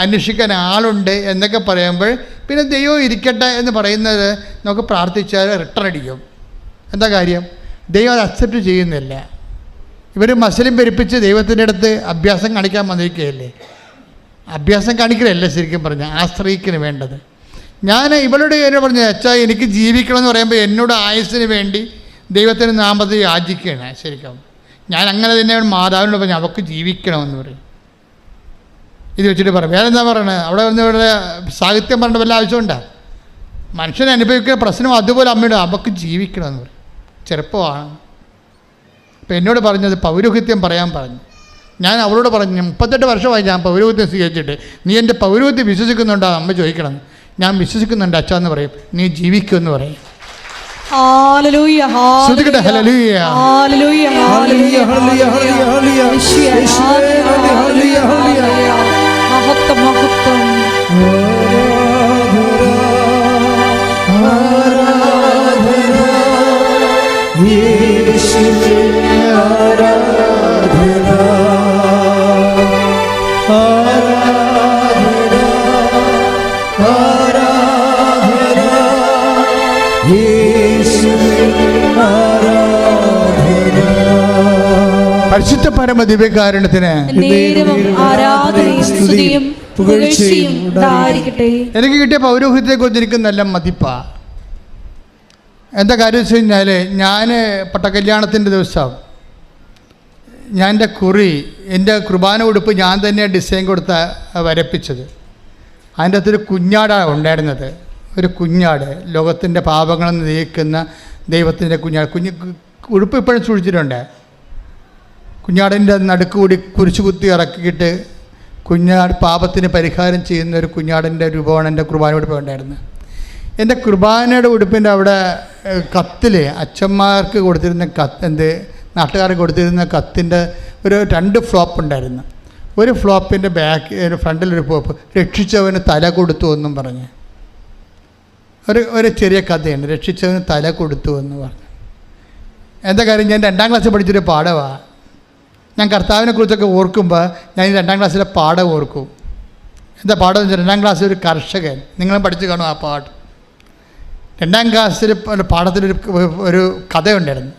അന്വേഷിക്കാൻ ആളുണ്ട് എന്നൊക്കെ പറയുമ്പോൾ പിന്നെ ദൈവം ഇരിക്കട്ടെ എന്ന് പറയുന്നത് നമുക്ക് പ്രാർത്ഥിച്ചാൽ റിട്ടേൺ അടിക്കും. എന്താ കാര്യം? ദൈവം അത് അക്സെപ്റ്റ് ചെയ്യുന്നില്ല. ഇവർ മസിലും പെരുപ്പിച്ച് ദൈവത്തിൻ്റെ അടുത്ത് അഭ്യാസം കാണിക്കാൻ വന്നിരിക്കുകയല്ലേ. അഭ്യാസം കാണിക്കലല്ല ശരിക്കും പറഞ്ഞാൽ ആശ്രയിക്കന് വേണ്ടത്. ഞാൻ ഇവളുടെ എന്നെ പറഞ്ഞു, അച്ഛാ എനിക്ക് ജീവിക്കണമെന്ന് പറയുമ്പോൾ എന്നോട് ആയുസ്സിന് വേണ്ടി ദൈവത്തിൻ്റെ നാമത്തിൽ യാചിക്കുകയാണ്. ശരിക്കും ഞാൻ അങ്ങനെ തന്നെ മാതാവിനോട് പറഞ്ഞു, അവൾക്ക് ജീവിക്കണമെന്ന് പറയും. ഇത് വെച്ചിട്ട് പറയും. വേറെ എന്താ പറയണത്? അവിടെ വന്ന് ഇവിടെ സാഹിത്യം പറഞ്ഞ വല്ല ആവശ്യമുണ്ടോ? മനുഷ്യൻ അനുഭവിക്കുന്ന പ്രശ്നം അതുപോലെ അമ്മയോട് അവൾക്ക് ജീവിക്കണമെന്ന് പറയും. ചെറുപ്പമാണ്. അപ്പം എന്നോട് പറഞ്ഞത് പൗരോഹിത്യം പറയാൻ പറഞ്ഞു. ഞാൻ അവളോട് പറഞ്ഞു, 38 വർഷമായി ഞാൻ പൗരോഹിത്യം സ്വീകരിച്ചിട്ട്, നീ എൻ്റെ പൗരോഹിത്യം വിശ്വസിക്കുന്നുണ്ടോ അമ്മ ചോദിക്കണം. ഞാൻ വിശ്വസിക്കുന്നുണ്ട് അച്ഛാ എന്ന് പറയും. നീ ജീവിക്കുമെന്ന് പറയും. പരിശുദ്ധ പരമ ദിവ്യകാരുണ്യത്തിന് നേരവും ആരാധനയും സ്തുതിയും പുകഴ്ചയും ഉണ്ടായിരിക്കട്ടെ. എനിക്ക് കിട്ടിയ പൗരോഹിത്യത്തെക്കുറിച്ച് എനിക്ക് നല്ല മതിപ്പാ. എന്താ കാര്യം വെച്ച് കഴിഞ്ഞാൽ, ഞാൻ പട്ടക്കല്യാണത്തിൻ്റെ ദിവസം ഞാൻ എൻ്റെ കുറി, എൻ്റെ കുർബാന ഉടുപ്പ് ഞാൻ തന്നെ ഡിസൈൻ കൊടുത്ത വരപ്പിച്ചത്. അതിൻ്റെ അകത്തൊരു കുഞ്ഞാടാണ് ഉണ്ടായിരുന്നത്. ഒരു കുഞ്ഞാട്, ലോകത്തിൻ്റെ പാപങ്ങൾ നീക്കുന്ന ദൈവത്തിൻ്റെ കുഞ്ഞാട്. ഉടുപ്പ് ഇപ്പോഴും സൂക്ഷിച്ചിട്ടുണ്ട്. കുഞ്ഞാടിൻ്റെ നടുക്ക് കൂടി കുരിശു കുത്തി ഇറക്കിയിട്ട് കുഞ്ഞാട് പാപത്തിന് പരിഹാരം ചെയ്യുന്ന ഒരു കുഞ്ഞാടിൻ്റെ രൂപമാണ് എൻ്റെ കുർബാന ഉടുപ്പ് ഉണ്ടായിരുന്നത്. എൻ്റെ കുർബാനയുടെ ഉടുപ്പിൻ്റെ അവിടെ കത്തിൽ അച്ഛന്മാർക്ക് കൊടുത്തിരുന്ന നാട്ടുകാർക്ക് കൊടുത്തിരുന്ന കത്തിൻ്റെ ഒരു 2 ഫ്ലോപ്പ് ഉണ്ടായിരുന്നു. ഒരു ഫ്ലോപ്പിൻ്റെ ഫ്രണ്ടിലൊരു ഫ്ലോപ്പ്, രക്ഷിച്ചവന് തല കൊടുത്തു എന്നും പറഞ്ഞ് ഒരു ചെറിയ കഥയാണ്. രക്ഷിച്ചവന് തല കൊടുത്തു എന്ന് പറഞ്ഞു. എന്താ കാര്യം, ഞാൻ 2ാം ക്ലാസ്സിൽ പഠിച്ചൊരു പാഠമാണ്. ഞാൻ കർത്താവിനെ കുറിച്ചൊക്കെ ഓർക്കുമ്പോൾ ഞാൻ ഈ 2ാം ക്ലാസ്സിലെ പാഠം ഓർക്കും. എന്താ പാഠം എന്ന് വെച്ചാൽ, 2ാം ക്ലാസ്സിൽ ഒരു കർഷകൻ, നിങ്ങളും പഠിച്ചു കാണും ആ പാഠം. 2ാം ക്ലാസ്സിൽ പാഠത്തിലൊരു ഒരു കഥയുണ്ടായിരുന്നു.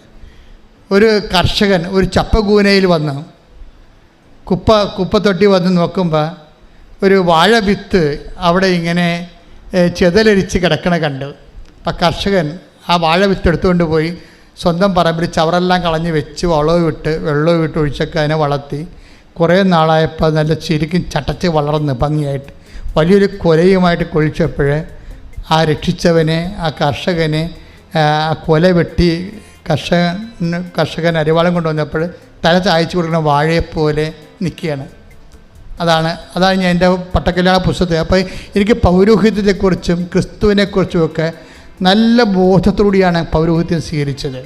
ഒരു കർഷകൻ ഒരു ചപ്പകൂനയിൽ വന്ന് കുപ്പത്തൊട്ടി വന്ന് നോക്കുമ്പോൾ ഒരു വാഴ വിത്ത് അവിടെ ഇങ്ങനെ ചെതലരിച്ച് കിടക്കണ കണ്ടു. അപ്പം കർഷകൻ ആ വാഴ വിത്ത് എടുത്തുകൊണ്ട് പോയി സ്വന്തം പറമ്പിൽ ചവറെല്ലാം കളഞ്ഞ് വെച്ച് വെള്ളവും വിട്ട് ഒഴിച്ചൊക്കെ അതിനെ വളർത്തി കുറേ നാളായപ്പോൾ നല്ല ശരിക്കും ചട്ടച്ച് വളർന്ന് ഭംഗിയായിട്ട് വലിയൊരു കൊലയുമായിട്ട് കൊഴിച്ചപ്പോൾ ആ രക്ഷിച്ചവനെ, ആ കർഷകനെ ആ കൊല വെട്ടി കർഷകൻ അരിവാളം കൊണ്ടുവന്നപ്പോൾ തല ചായച്ചു കൊടുക്കുന്ന വാഴയെപ്പോലെ നിൽക്കുകയാണ്. അതാണ് ഞാൻ എൻ്റെ പട്ടക്കല്യാണ പുസ്തകത്തിൽ. അപ്പോൾ എനിക്ക് പൗരോഹിത്യത്തെക്കുറിച്ചും ക്രിസ്തുവിനെക്കുറിച്ചുമൊക്കെ നല്ല ബോധത്തോടെയാണ് പൗരോഹിത്യം സ്വീകരിച്ചത്.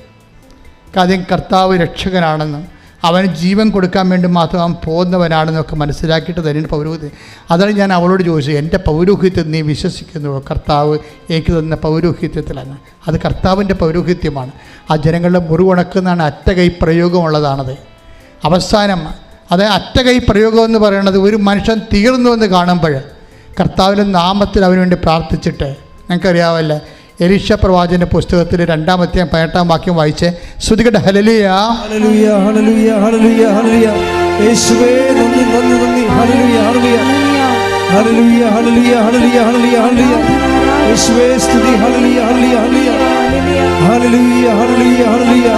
കാര്യം കർത്താവ് രക്ഷകനാണെന്നും അവന് ജീവൻ കൊടുക്കാൻ വേണ്ടി മാത്രം അവൻ പോകുന്നവനാണെന്നൊക്കെ മനസ്സിലാക്കിയിട്ട് തന്നെയാണ് പൗരോഹിത്യം. അതാണ് ഞാൻ അവളോട് ചോദിച്ചത്, എൻ്റെ പൗരോഹിത്യം നീ വിശ്വസിക്കുന്നുവോ? കർത്താവ് എനിക്ക് തന്ന പൗരോഹിത്യത്തിലാണ്. അത് കർത്താവിൻ്റെ പൗരോഹിത്യമാണ്. ആ ജനങ്ങളുടെ മുറിവുണക്കുന്നതാണ് അറ്റകൈ പ്രയോഗമുള്ളതാണത്. അവസാനം അത് അറ്റകൈ പ്രയോഗം എന്ന് പറയുന്നത് ഒരു മനുഷ്യൻ തീർന്നുവെന്ന് കാണുമ്പോൾ കർത്താവിൻ്റെ നാമത്തിൽ അവന് വേണ്ടി പ്രാർത്ഥിച്ചിട്ട്, ഞങ്ങൾക്കറിയാമല്ലേ എലീശ പ്രവാചകന്റെ പുസ്തകത്തിൽ 2-ാം അധ്യായം 18-ാം വാക്യം വായിച്ച് ശ്രുതികട്ടെ. ഹല്ലേലൂയ ഹല്ലേലൂയ ഹല്ലേലൂയ ഹല്ലേലൂയ ഹല്ലേലൂയ യേശുവേ നന്ദി നന്ദി നന്ദി. ഹല്ലേലൂയ ഹല്ലേലൂയ ഹല്ലേലൂയ ഹല്ലേലൂയ ഹല്ലേലൂയ ഹല്ലേലൂയ ഹല്ലേലൂയ യേശുവേ സ്തുതി. ഹല്ലേലൂയ ഹല്ലേലൂയ ഹല്ലേലൂയ ഹല്ലേലൂയ ഹല്ലേലൂയ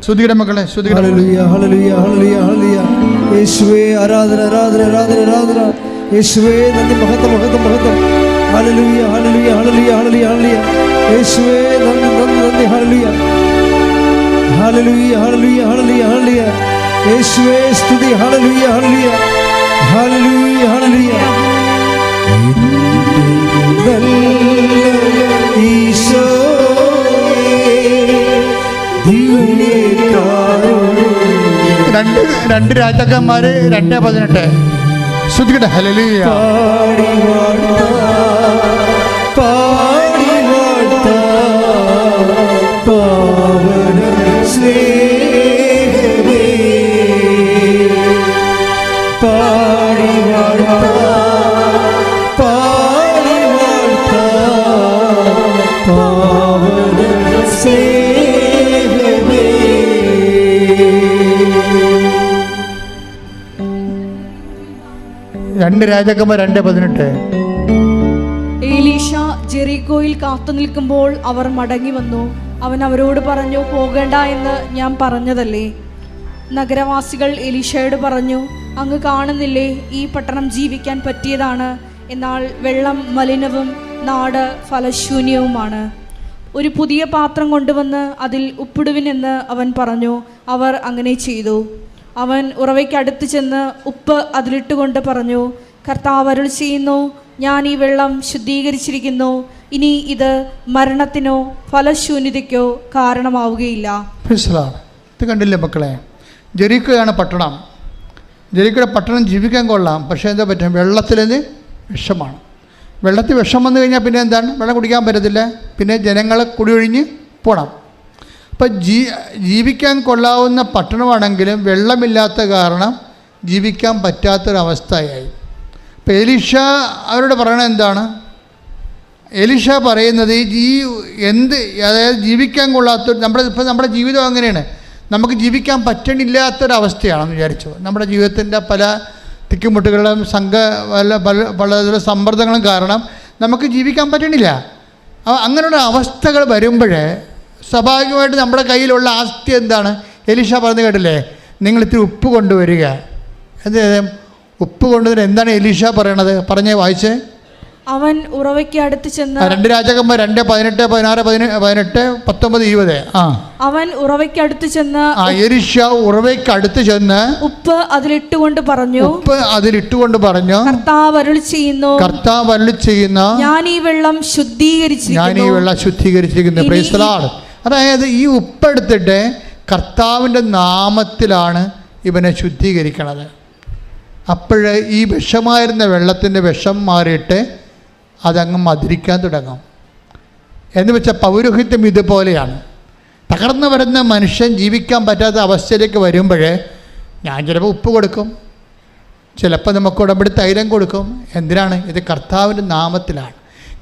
ശ്രുതിയുടെ മക്കളെ, ശ്രുതിയുടെ ഹല്ലേലൂയ ഹല്ലേലൂയ ഹല്ലേലൂയ ഹല്ലേലൂയ യേശുവേ ആരാധന ആരാധന ആരാധന ആരാധന യേശുവേ നന്ദി മഹത്വം മഹത്വം മഹത്വം. ഹല്ലേലൂയ ഹല്ലേലൂയ ഹല്ലേലൂയ ഹല്ലേലൂയ ഹല്ലേലൂയ യേശുവേ നന്ദി നന്ദി നന്ദി. ഹല്ലേലൂയ ഹല്ലേലൂയ ഹല്ലേലൂയ ഹല്ലേലൂയ ഹല്ലേലൂയ യേശുവേ സ്തുതി. ഹല്ലേലൂയ ഹല്ലേലൂയ ഹല്ലേലൂയ ഹല്ലേലൂയ ഈശോ രണ്ട് രാജാക്കന്മാർ 2:18 ശ്രുതികട്ടെ. ഹല്ലേലൂയ രണ്ട് രാജാക്കന്മാർ 2:18. എലീശ ജെറിക്കോയിൽ കാത്തു നിൽക്കുമ്പോൾ അവർ മടങ്ങി വന്നു. അവൻ അവരോട് പറഞ്ഞു, പോകേണ്ട എന്ന് ഞാൻ പറഞ്ഞതല്ലേ? നഗരവാസികൾ എലീശയോട് പറഞ്ഞു, അങ്ങ് കാണുന്നില്ലേ, ഈ പട്ടണം ജീവിക്കാൻ പറ്റിയതാണ്, എന്നാൽ വെള്ളം മലിനവും നാട് ഫലശൂന്യവുമാണ്. ഒരു പുതിയ പാത്രം കൊണ്ടുവന്ന് അതിൽ ഉപ്പിടുവിനെന്ന് അവൻ പറഞ്ഞു. അവർ അങ്ങനെ ചെയ്തു. അവൻ ഉറവയ്ക്കടുത്ത് ചെന്ന് ഉപ്പ് അതിലിട്ടുകൊണ്ട് പറഞ്ഞു, കർത്താവ് അരുൾ ചെയ്യുന്നു, ഞാൻ ഈ വെള്ളം ശുദ്ധീകരിച്ചിരിക്കുന്നു. ഇനി ഇത് മരണത്തിനോ ഫലശൂന്യതയ്ക്കോ കാരണമാവുകയില്ല. ഇത് കണ്ടില്ലേ മക്കളെ, ജെറിക്കോയാണ് പട്ടണം. ജെറിക്കോയുടെ പട്ടണം ജീവിക്കാൻ കൊള്ളാം, പക്ഷേ എന്താ പറ്റും, വെള്ളത്തിലത് വിഷമാണ്. വെള്ളത്തിൽ വിഷം വന്നു കഴിഞ്ഞാൽ പിന്നെ എന്താണ്, വെള്ളം കുടിക്കാൻ പറ്റത്തില്ല, പിന്നെ ജനങ്ങൾ കുടിയൊഴിഞ്ഞ് പോകണം. അപ്പം ജീവിക്കാൻ കൊള്ളാവുന്ന പട്ടണമാണെങ്കിലും വെള്ളമില്ലാത്ത കാരണം ജീവിക്കാൻ പറ്റാത്തൊരവസ്ഥയായി. അപ്പം എലീഷ അവരോട് പറയണത് എന്താണ്, എലീഷ പറയുന്നത് അതായത് ജീവിക്കാൻ കൊള്ളാത്ത നമ്മുടെ ജീവിതം അങ്ങനെയാണ്, നമുക്ക് ജീവിക്കാൻ പറ്റണില്ലാത്തൊരവസ്ഥയാണെന്ന് വിചാരിച്ചു. നമ്മുടെ ജീവിതത്തിൻ്റെ പല തിക്കുമുട്ടുകളും പല സമ്മർദ്ദങ്ങളും കാരണം നമുക്ക് ജീവിക്കാൻ പറ്റണില്ല. അങ്ങനെയുള്ള അവസ്ഥകൾ വരുമ്പോഴേ സ്വാഭാവികമായിട്ട് നമ്മുടെ കയ്യിലുള്ള ആസ്തി എന്താണ്, എലീഷ പറഞ്ഞു കേട്ടില്ലേ, നിങ്ങളിത്തിരി ഉപ്പ് കൊണ്ടുവരിക. ഉപ്പ് കൊണ്ടുവരുന്നത് എന്താണ് എലീഷ പറയണത്, പറഞ്ഞേ വായിച്ചേ. അവൻ ഉറവയ്ക്ക് അടുത്ത് ചെന്ന് 2 രാജാക്കന്മാർ 2, 18, 16, 18, 19, 20. അവൻ ഉറവയ്ക്ക് അടുത്ത് ചെന്ന് എലീഷ ഉറവയ്ക്ക് അടുത്ത് ചെന്ന് ഉപ്പ് അതിലിട്ടുകൊണ്ട് പറഞ്ഞു, കർത്താവ് അരുളി ചെയ്യുന്നു, ഞാൻ ഈ വെള്ളം ശുദ്ധീകരിച്ചിരിക്കുന്നു. Praise the Lord. അതായത് ഈ ഉപ്പെടുത്തിട്ട് കർത്താവിൻ്റെ നാമത്തിലാണ് ഇവനെ ശുദ്ധീകരിക്കണത്. അപ്പോഴ് ഈ വിഷമായിരുന്ന വെള്ളത്തിൻ്റെ വിഷം മാറിയിട്ട് അതങ്ങ് മധുരിക്കാൻ തുടങ്ങും. എന്ന് വെച്ചാൽ പൗരോഹിത്യം ഇതുപോലെയാണ്. തകർന്നു വരുന്ന മനുഷ്യൻ ജീവിക്കാൻ പറ്റാത്ത അവസ്ഥയിലേക്ക് വരുമ്പോൾ ഞാൻ ചിലപ്പോൾ ഉപ്പ് കൊടുക്കും, ചിലപ്പോൾ നമുക്ക് ഉടമ്പടി തൈലം കൊടുക്കും. എന്തിനാണ്? ഇത് കർത്താവിൻ്റെ നാമത്തിലാണ്.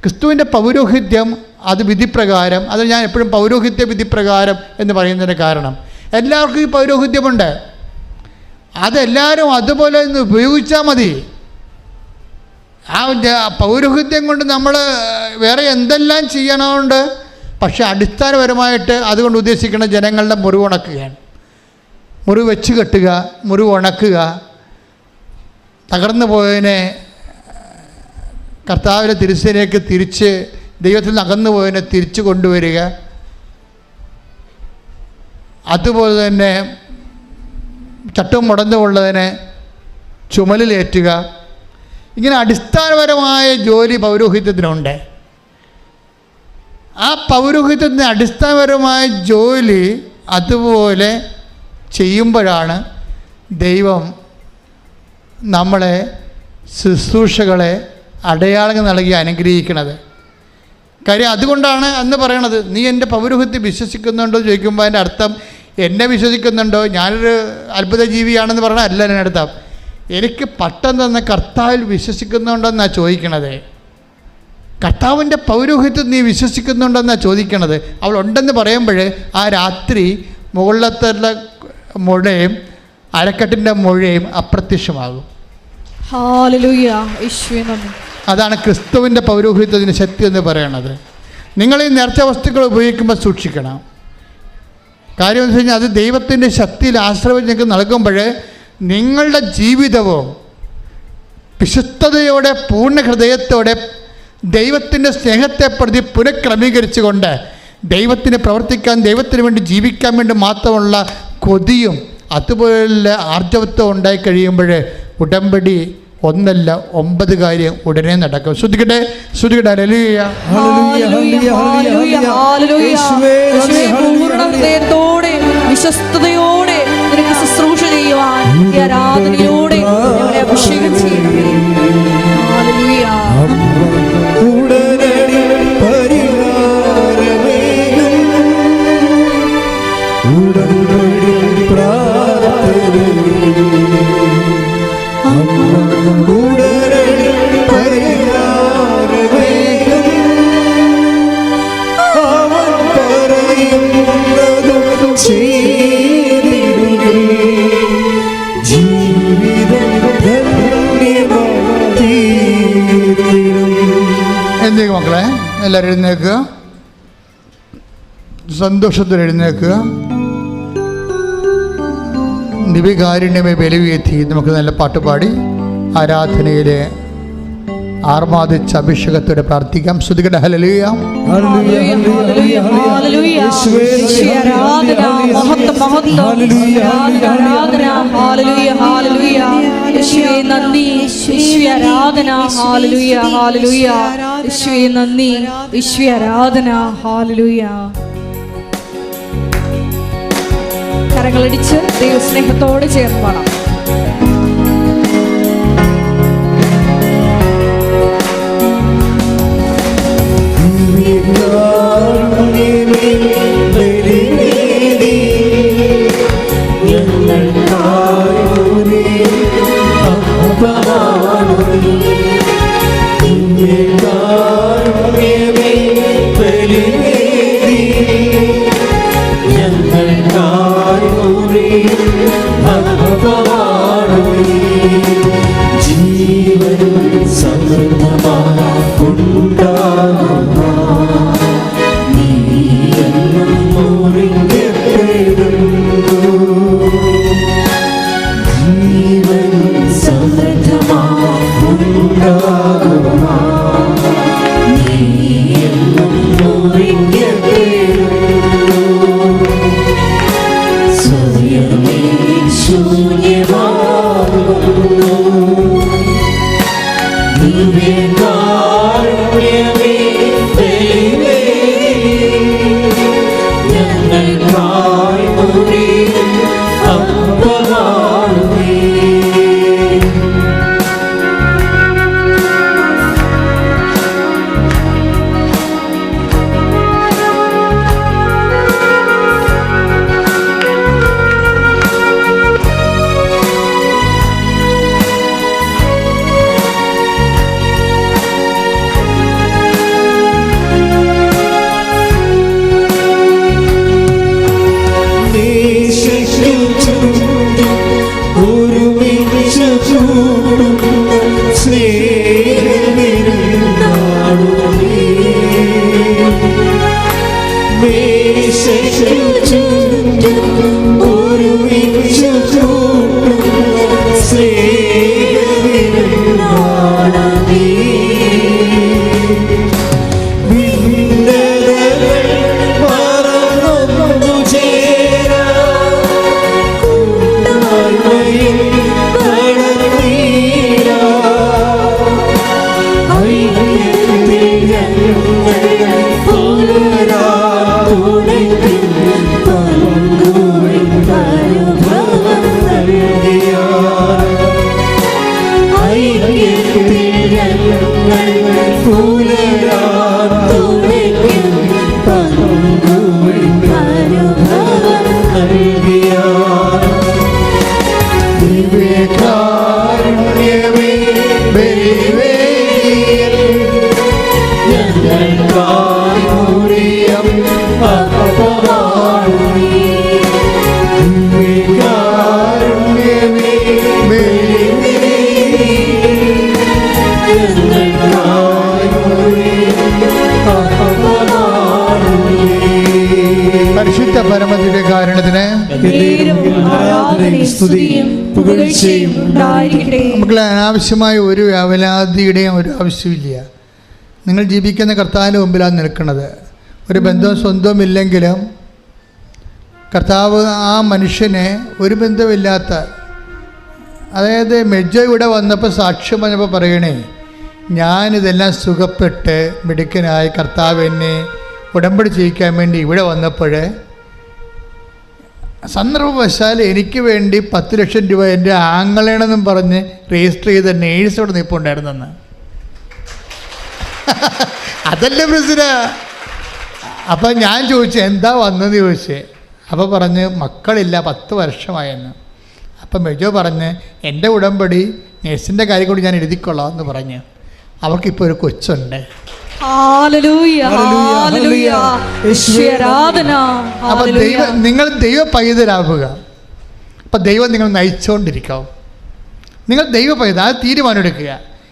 ക്രിസ്തുവിൻ്റെ പൗരോഹിത്യം അത് വിധിപ്രകാരം, അത് ഞാൻ എപ്പോഴും പൗരോഹിത്യ വിധിപ്രകാരം എന്ന് പറയുന്നതിന് കാരണം എല്ലാവർക്കും ഈ പൗരോഹിത്യമുണ്ട്. അതെല്ലാവരും അതുപോലെ ഒന്ന് ഉപയോഗിച്ചാൽ മതി. ആ പൗരോഹിത്യം കൊണ്ട് നമ്മൾ വേറെ എന്തെല്ലാം ചെയ്യണമുണ്ട്, പക്ഷെ അടിസ്ഥാനപരമായിട്ട് അതുകൊണ്ട് ഉദ്ദേശിക്കുന്ന ജനങ്ങളുടെ മുറിവ് ഉണക്കുകയാണ്. മുറിവ് വെച്ച് കെട്ടുക, മുറിവ് ഉണക്കുക, തകർന്നു പോയതിനെ കർത്താവിൻ്റെ തിരുസേനയിലേക്ക് തിരിച്ച്, ദൈവത്തിൽ നിന്ന് അകന്നു പോയതിനെ തിരിച്ചു കൊണ്ടുവരിക. അതുപോലെ തന്നെ ചട്ടം മുടന്നുകൊള്ളതിനെ ചുമലിലേറ്റുക. ഇങ്ങനെ അടിസ്ഥാനപരമായ ജോലി പൗരോഹിത്യത്തിനുണ്ട്. ആ പൗരോഹിത്യത്തിന് അടിസ്ഥാനപരമായ ജോലി അതുപോലെ ചെയ്യുമ്പോഴാണ് ദൈവം നമ്മളെ ശുശ്രൂഷകളെ അടയാളങ്ങൾ നൽകി അനുഗ്രഹിക്കുന്നത്. കാര്യം അതുകൊണ്ടാണ് അന്ന് പറയണത്, നീ എൻ്റെ പൗരോഹിത്യം വിശ്വസിക്കുന്നുണ്ടോ ചോദിക്കുമ്പോൾ അതിൻ്റെ അർത്ഥം എന്നെ വിശ്വസിക്കുന്നുണ്ടോ, ഞാനൊരു അത്ഭുത ജീവിയാണെന്ന് പറഞ്ഞാൽ അല്ല എൻ്റെ അർത്ഥം. എനിക്ക് പട്ടം തന്ന കർത്താവിൽ വിശ്വസിക്കുന്നുണ്ടെന്നാണ് ചോദിക്കണത്. കർത്താവിൻ്റെ പൗരോഹിത്യം നീ വിശ്വസിക്കുന്നുണ്ടെന്നാണ് ചോദിക്കണത്. അവൾ ഉണ്ടെന്ന് പറയുമ്പോൾ ആ രാത്രി മുകളിലത്തെ മുഴയും അരക്കെട്ടിൻ്റെ മുഴയും അപ്രത്യക്ഷമാകും. അതാണ് ക്രിസ്തുവിൻ്റെ പൗരോഹിത്യത്തിൻ്റെ ശക്തി എന്ന് പറയണത്. നിങ്ങൾ ഈ നേർച്ച വസ്തുക്കൾ ഉപയോഗിക്കുമ്പോൾ സൂക്ഷിക്കണം. കാര്യം എന്ന് വെച്ച് കഴിഞ്ഞാൽ അത് ദൈവത്തിൻ്റെ ശക്തിയിൽ ആശ്രയം നിങ്ങൾക്ക് നൽകുമ്പോൾ നിങ്ങളുടെ ജീവിതവും വിശുദ്ധതയോടെ പൂർണ്ണ ഹൃദയത്തോടെ ദൈവത്തിൻ്റെ സ്നേഹത്തെ പ്രതി പുനഃക്രമീകരിച്ചുകൊണ്ട് ദൈവത്തിന് പ്രവർത്തിക്കാൻ, ദൈവത്തിന് വേണ്ടി ജീവിക്കാൻ വേണ്ടി മാത്രമുള്ള കൊതിയും അതുപോലെ ആർജവത്വം ഉണ്ടായി കഴിയുമ്പോൾ ഉടമ്പടി 1 അല്ല 9 കാര്യം ഉടനെ നടക്കും. ശ്രദ്ധിക്കട്ടെ. ഹല്ലേലൂയ, ഹല്ലേലൂയ, ഹല്ലേലൂയ. വിശ്വസ്തയോടെ നിനക്ക് ശുശ്രൂഷ ചെയ്യുവാൻ ഈ ആരാധനയിലൂടെ ഞങ്ങളെ അഭിഷേകം ചെയ്യണമേ. ഹല്ലേലൂയ. എന്തേക്കും മക്കളെ, എല്ലാവരും എഴുന്നേൽക്കുക, സന്തോഷത്തിൽ എഴുന്നേൽക്കുക. ദിവികാരുണ്യമേ ബലിവേത്തി. നമുക്ക് നല്ല പാട്ടുപാടി ആരാധനയിലെ ആർമാദിച്ച അഭിഷേകത്തോടെ പ്രാർത്ഥിക്കാം. ശ്രുതികട ഹല്ലേലൂയ, ഹല്ലേലൂയ, ഹല്ലേലൂയ, ഹല്ലേലൂയ. യേശുവേ ആരാധന, മഹത്വം, മഹത്വം, ആരാധന, ഹല്ലേലൂയ, ഹല്ലേലൂയ. യേശുവേ നന്ദി, യേശുവേ ആരാധന. ആരാധന. ഹാലലുയ ഹാലലുയ. യേശുവേ നന്ദി. യേശുവേ ആരാധന. ഹാലലുയ. കരങ്ങളടിച്ച് ദൈവസ്നേഹത്തോട് ചേർന്ന് പാടാം. പരമദിവ്യകാരുണ്യത്തിന് നമുക്ക് അനാവശ്യമായ ഒരു അവലാതിയുടെയും ഒരു ആവശ്യമില്ല. നിങ്ങൾ ജീവിക്കുന്ന കർത്താവിൻ്റെ മുമ്പിലാണ് നിൽക്കുന്നത്. ഒരു ബന്ധവും സ്വന്തവും ഇല്ലെങ്കിലും കർത്താവ് ആ മനുഷ്യനെ ഒരു ബന്ധമില്ലാത്ത, അതായത് മെജോ ഇവിടെ വന്നപ്പോൾ സാക്ഷ്യം പറഞ്ഞപ്പോൾ പറയണേ, ഞാനിതെല്ലാം സുഖപ്പെട്ട് മിടുക്കനായി കർത്താവ് എന്നെ ഉടമ്പടി ചെയ്യിക്കാൻ വേണ്ടി ഇവിടെ വന്നപ്പോൾ സന്ദർഭവശാൽ എനിക്ക് വേണ്ടി 10 ലക്ഷം രൂപ എൻ്റെ ആങ്ങളേണെന്നും പറഞ്ഞ് രജിസ്റ്റർ ചെയ്ത നേഴ്സ് ഇവിടെ നിൽപ്പുണ്ടായിരുന്നെന്ന്. അതല്ലേ പ്രശ്ന. അപ്പം ഞാൻ ചോദിച്ചു എന്താ വന്നെന്ന് ചോദിച്ചേ. അപ്പോൾ പറഞ്ഞ് മക്കളില്ല, 10 വർഷമായെന്ന്. അപ്പം മെജോ പറഞ്ഞ് എൻ്റെ ഉടമ്പടി നേഴ്സിൻ്റെ കാര്യം കൂടി ഞാൻ എഴുതിക്കൊള്ളാം എന്ന് പറഞ്ഞ് അവർക്കിപ്പോൾ ഒരു കൊച്ചുണ്ട്. അപ്പം നിങ്ങൾ ദൈവ പൈതലാവുക. അപ്പം ദൈവം നിങ്ങൾ നയിച്ചുകൊണ്ടിരിക്കും. നിങ്ങൾ ദൈവ പൈതൽ, അത് തീരുമാനമെടുക്കുക.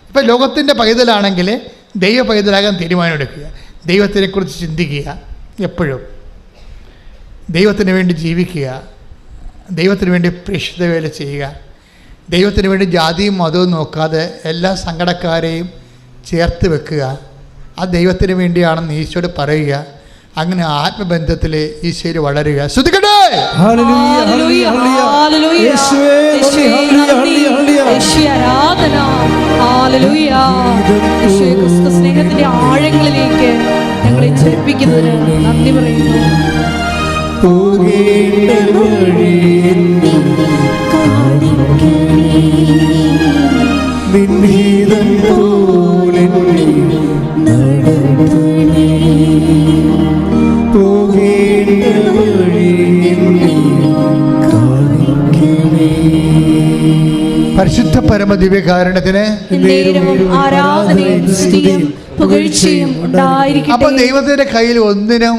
ഇപ്പം ലോകത്തിൻ്റെ പൈതലാണെങ്കിൽ ദൈവ പൈതലാകാൻ തീരുമാനമെടുക്കുക. ദൈവത്തിനെക്കുറിച്ച് ചിന്തിക്കുക, എപ്പോഴും ദൈവത്തിന് വേണ്ടി ജീവിക്കുക, ദൈവത്തിന് വേണ്ടി പ്രേക്ഷിത വേല ചെയ്യുക, ദൈവത്തിന് വേണ്ടി ജാതിയും മതവും നോക്കാതെ എല്ലാ സങ്കടക്കാരെയും ചേർത്ത് വെക്കുക. ആ ദൈവത്തിന് വേണ്ടിയാണെന്ന് ഈശോയോട് പറയുക. അങ്ങനെ ആത്മബന്ധത്തിൽ ഈശോയിൽ വളരുക. ശ്രദ്ധിക്കട്ടെ. ആരാധന. ഹല്ലേലൂയ. ഈശോയെ, ക്രിസ്തു സ്നേഹത്തിന്റെ ആഴങ്ങളിലേക്ക് ഞങ്ങളെ ചലിപ്പിക്കുന്നതിന് നന്ദി പറയുന്നു. പോകേണ്ട വഴിയെന്നും നിൻഹിതം പോലെ നടത്തണേ. പോകേണ്ട വഴിയെന്നും കാണിക്കണേ. പരിശുദ്ധ പരമദിവ്യകാരുണ്യത്തിന് നേരവും ആരാധനയും സ്തുതിയും പുകഴ്ചയും അപ്പൊ ഉണ്ടായിരിക്കട്ടെ. ദൈവത്തിന്റെ കയ്യിൽ ഒന്നിനും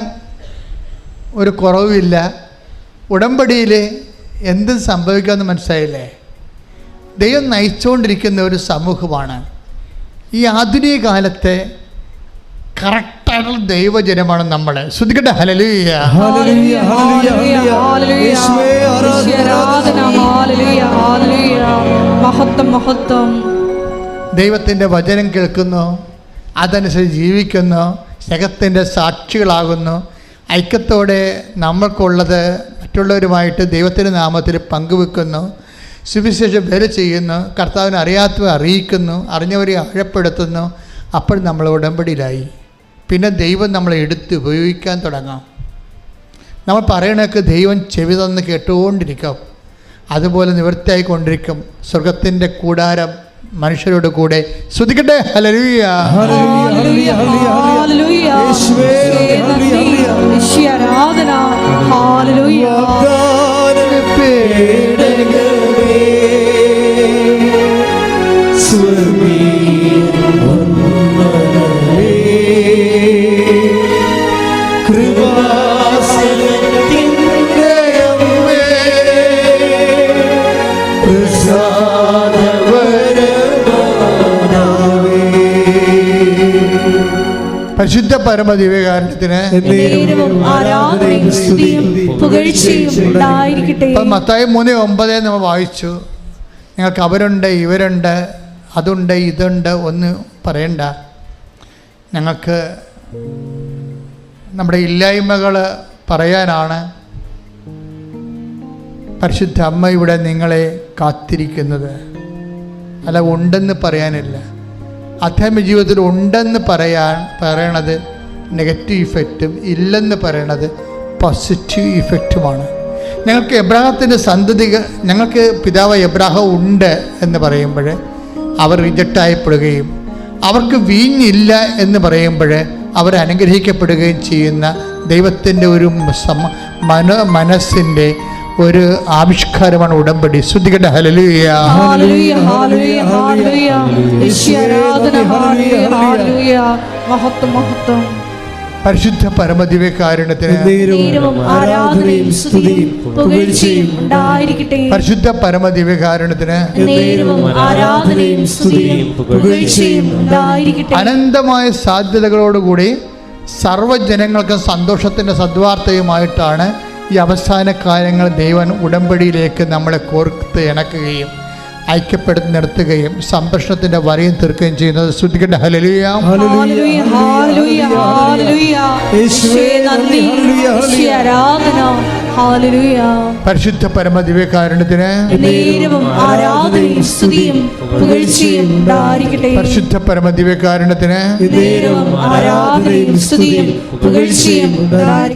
ഒരു കുറവില്ല. ഉടമ്പടിയിൽ എന്തും സംഭവിക്കാമെന്ന് മനസ്സിലായില്ലേ? ദൈവം നയിച്ചുകൊണ്ടിരിക്കുന്ന ഒരു സമൂഹമാണ് ഈ ആധുനിക കാലത്തെ. കറക്റ്റായിട്ടുള്ള ദൈവജനമാണ് നമ്മൾ. ശ്രദ്ധിക്കട്ടെ. ഹല്ലേലൂയ. ഹല്ലേലൂയ, ഹല്ലേലൂയ, ഹല്ലേലൂയ. യേശുവേ, ആരാധന. Hallelujah, hallelujah. മഹത്വം, മഹത്വം. ദൈവത്തിൻ്റെ വചനം കേൾക്കുന്നു, അതനുസരിച്ച് ജീവിക്കുന്നു, സ്നേഹത്തിൻ്റെ സാക്ഷികളാകുന്നു. ഐക്യത്തോടെ നമ്മൾക്കുള്ളത് മറ്റുള്ളവരുമായിട്ട് ദൈവത്തിൻ്റെ നാമത്തിൽ പങ്കുവെക്കുന്നു, സുവിശേഷം വേല ചെയ്യുന്നു, കർത്താവിനെ അറിയാത്തവ അറിയിക്കുന്നു, അറിഞ്ഞവരെ ആഴപ്പെടുത്തുന്നു. അപ്പോൾ നമ്മൾ ഉടമ്പടിയിലായി. പിന്നെ ദൈവം നമ്മളെ എടുത്ത് ഉപയോഗിക്കാൻ തുടങ്ങാം. നമ്മൾ പറയണതൊക്കെ ദൈവം ചെവി തന്ന് കേട്ടുകൊണ്ടിരിക്കും. അതുപോലെ നിവൃത്തിയായിക്കൊണ്ടിരിക്കും. സ്വർഗത്തിൻ്റെ കൂടാരം മനുഷ്യരോട് കൂടെ. ശ്രദ്ധിക്കട്ടെ. ഹല്ലേലൂയ. ഹല്ലേലൂയ, ഹല്ലേലൂയ. യേശുവേ, ഹല്ലേലൂയ. ഈശോയെ ആരാധന. ഹല്ലേലൂയ. വാഗ്ദാന പേടകമേ, സ്വർഗീയ വന്ദനമേ, കൃപാസനത്തിൻ്റെ അമ്മേ, പ്രസാദവരമാതാവേ. പരിശുദ്ധ പരമദിവ്യകാരുണ്യത്തിന് നേരവും ആരാധനയും സ്തുതിയും പുകഴ്ചയും ഉണ്ടായിരിക്കട്ടെ. ഇപ്പം മത്തായി 3:9 നമ്മൾ വായിച്ചു. ഞങ്ങൾക്ക് അവരുണ്ട്, ഇവരുണ്ട്, അതുണ്ട്, ഇതുണ്ട് ഒന്നും പറയണ്ട. ഞങ്ങൾക്ക് നമ്മുടെ ഇല്ലായ്മകൾ പറയാനാണ് പരിശുദ്ധ അമ്മ ഇവിടെ നിങ്ങളെ കാത്തിരിക്കുന്നത്. അല്ല, ഉണ്ടെന്ന് പറയാനില്ല. ആധ്യാത്മിക ജീവിതത്തിൽ ഉണ്ടെന്ന് പറയണത് നെഗറ്റീവ് ഇഫക്റ്റും, ഇല്ലെന്ന് പറയണത് പോസിറ്റീവ് ഇഫക്റ്റുമാണ്. ഞങ്ങൾക്ക് എബ്രാഹത്തിൻ്റെ സന്തതികൾ, ഞങ്ങൾക്ക് പിതാവ് എബ്രാഹം ഉണ്ട് എന്ന് പറയുമ്പോൾ അവർ റിജക്റ്റ് ആയപ്പെടുകയും അവർക്ക് വീഞ്ഞില്ല എന്ന് പറയുമ്പോൾ അവർ അനുഗ്രഹിക്കപ്പെടുകയും ചെയ്യുന്ന ദൈവത്തിൻ്റെ ഒരു മനസ്സിൻ്റെ ഒരു ആവിഷ്കാരമാണ് ഉടമ്പടി. ശ്രദ്ധിക്കട്ടെ. ഹല്ലേലൂയ. ഹല്ലേലൂയ, ഹല്ലേലൂയ, ഹല്ലേലൂയ. ഈശോയെ ആരാധന. Hallelujah, hallelujah. മഹത്വം, മഹത്വം. പരിശുദ്ധ പരമദിവ്യകാരുണ്യത്തിന് നേരവും ആരാധനയും സ്തുതിയും പുകഴ്ചയും ഉണ്ടായിരിക്കട്ടെ. പരിശുദ്ധ പരമദിവ്യകാരുണ്യത്തിന് നേരവും ആരാധനയും സ്തുതിയും പുകഴ്ചയും ഉണ്ടായിരിക്കട്ടെ. അനന്തമായ സാധ്യതകളോടുകൂടി സർവ്വജനങ്ങൾക്കും സന്തോഷത്തിൻ്റെ സദ്വാർത്തയുമായിട്ടാണ് ഈ അവസാന കാലങ്ങൾ ദൈവൻ ഉടമ്പടിയിലേക്ക് നമ്മളെ കോർത്ത് ഇണക്കുകയും ഐക്യപ്പെടുത്തി നിർത്തുകയും സംരക്ഷണത്തിൻ്റെ വരയും തീർക്കുകയും ചെയ്യുന്നത്. ശ്രദ്ധിക്കട്ടെ. ഹല്ലേലൂയ. ഹല്ലേലൂയ, ഹല്ലേലൂയ, ഹല്ലേലൂയ. ഈശോയെ നന്ദി. ഈശോയെ ആരാധന. ഹല്ലേലൂയ. പരിശുദ്ധ പരമദിവ്യകാരുണ്യത്തിന് നേരവും ആരാധനയും സ്തുതിയും പുകഴ്ചയും ഉണ്ടായിരിക്കട്ടെ. പരിശുദ്ധ പരമദിവ്യകാരുണ്യത്തിന് നേരവും ആരാധനയും സ്തുതിയും പുകഴ്ചയും ഉണ്ടായിരിക്കട്ടെ.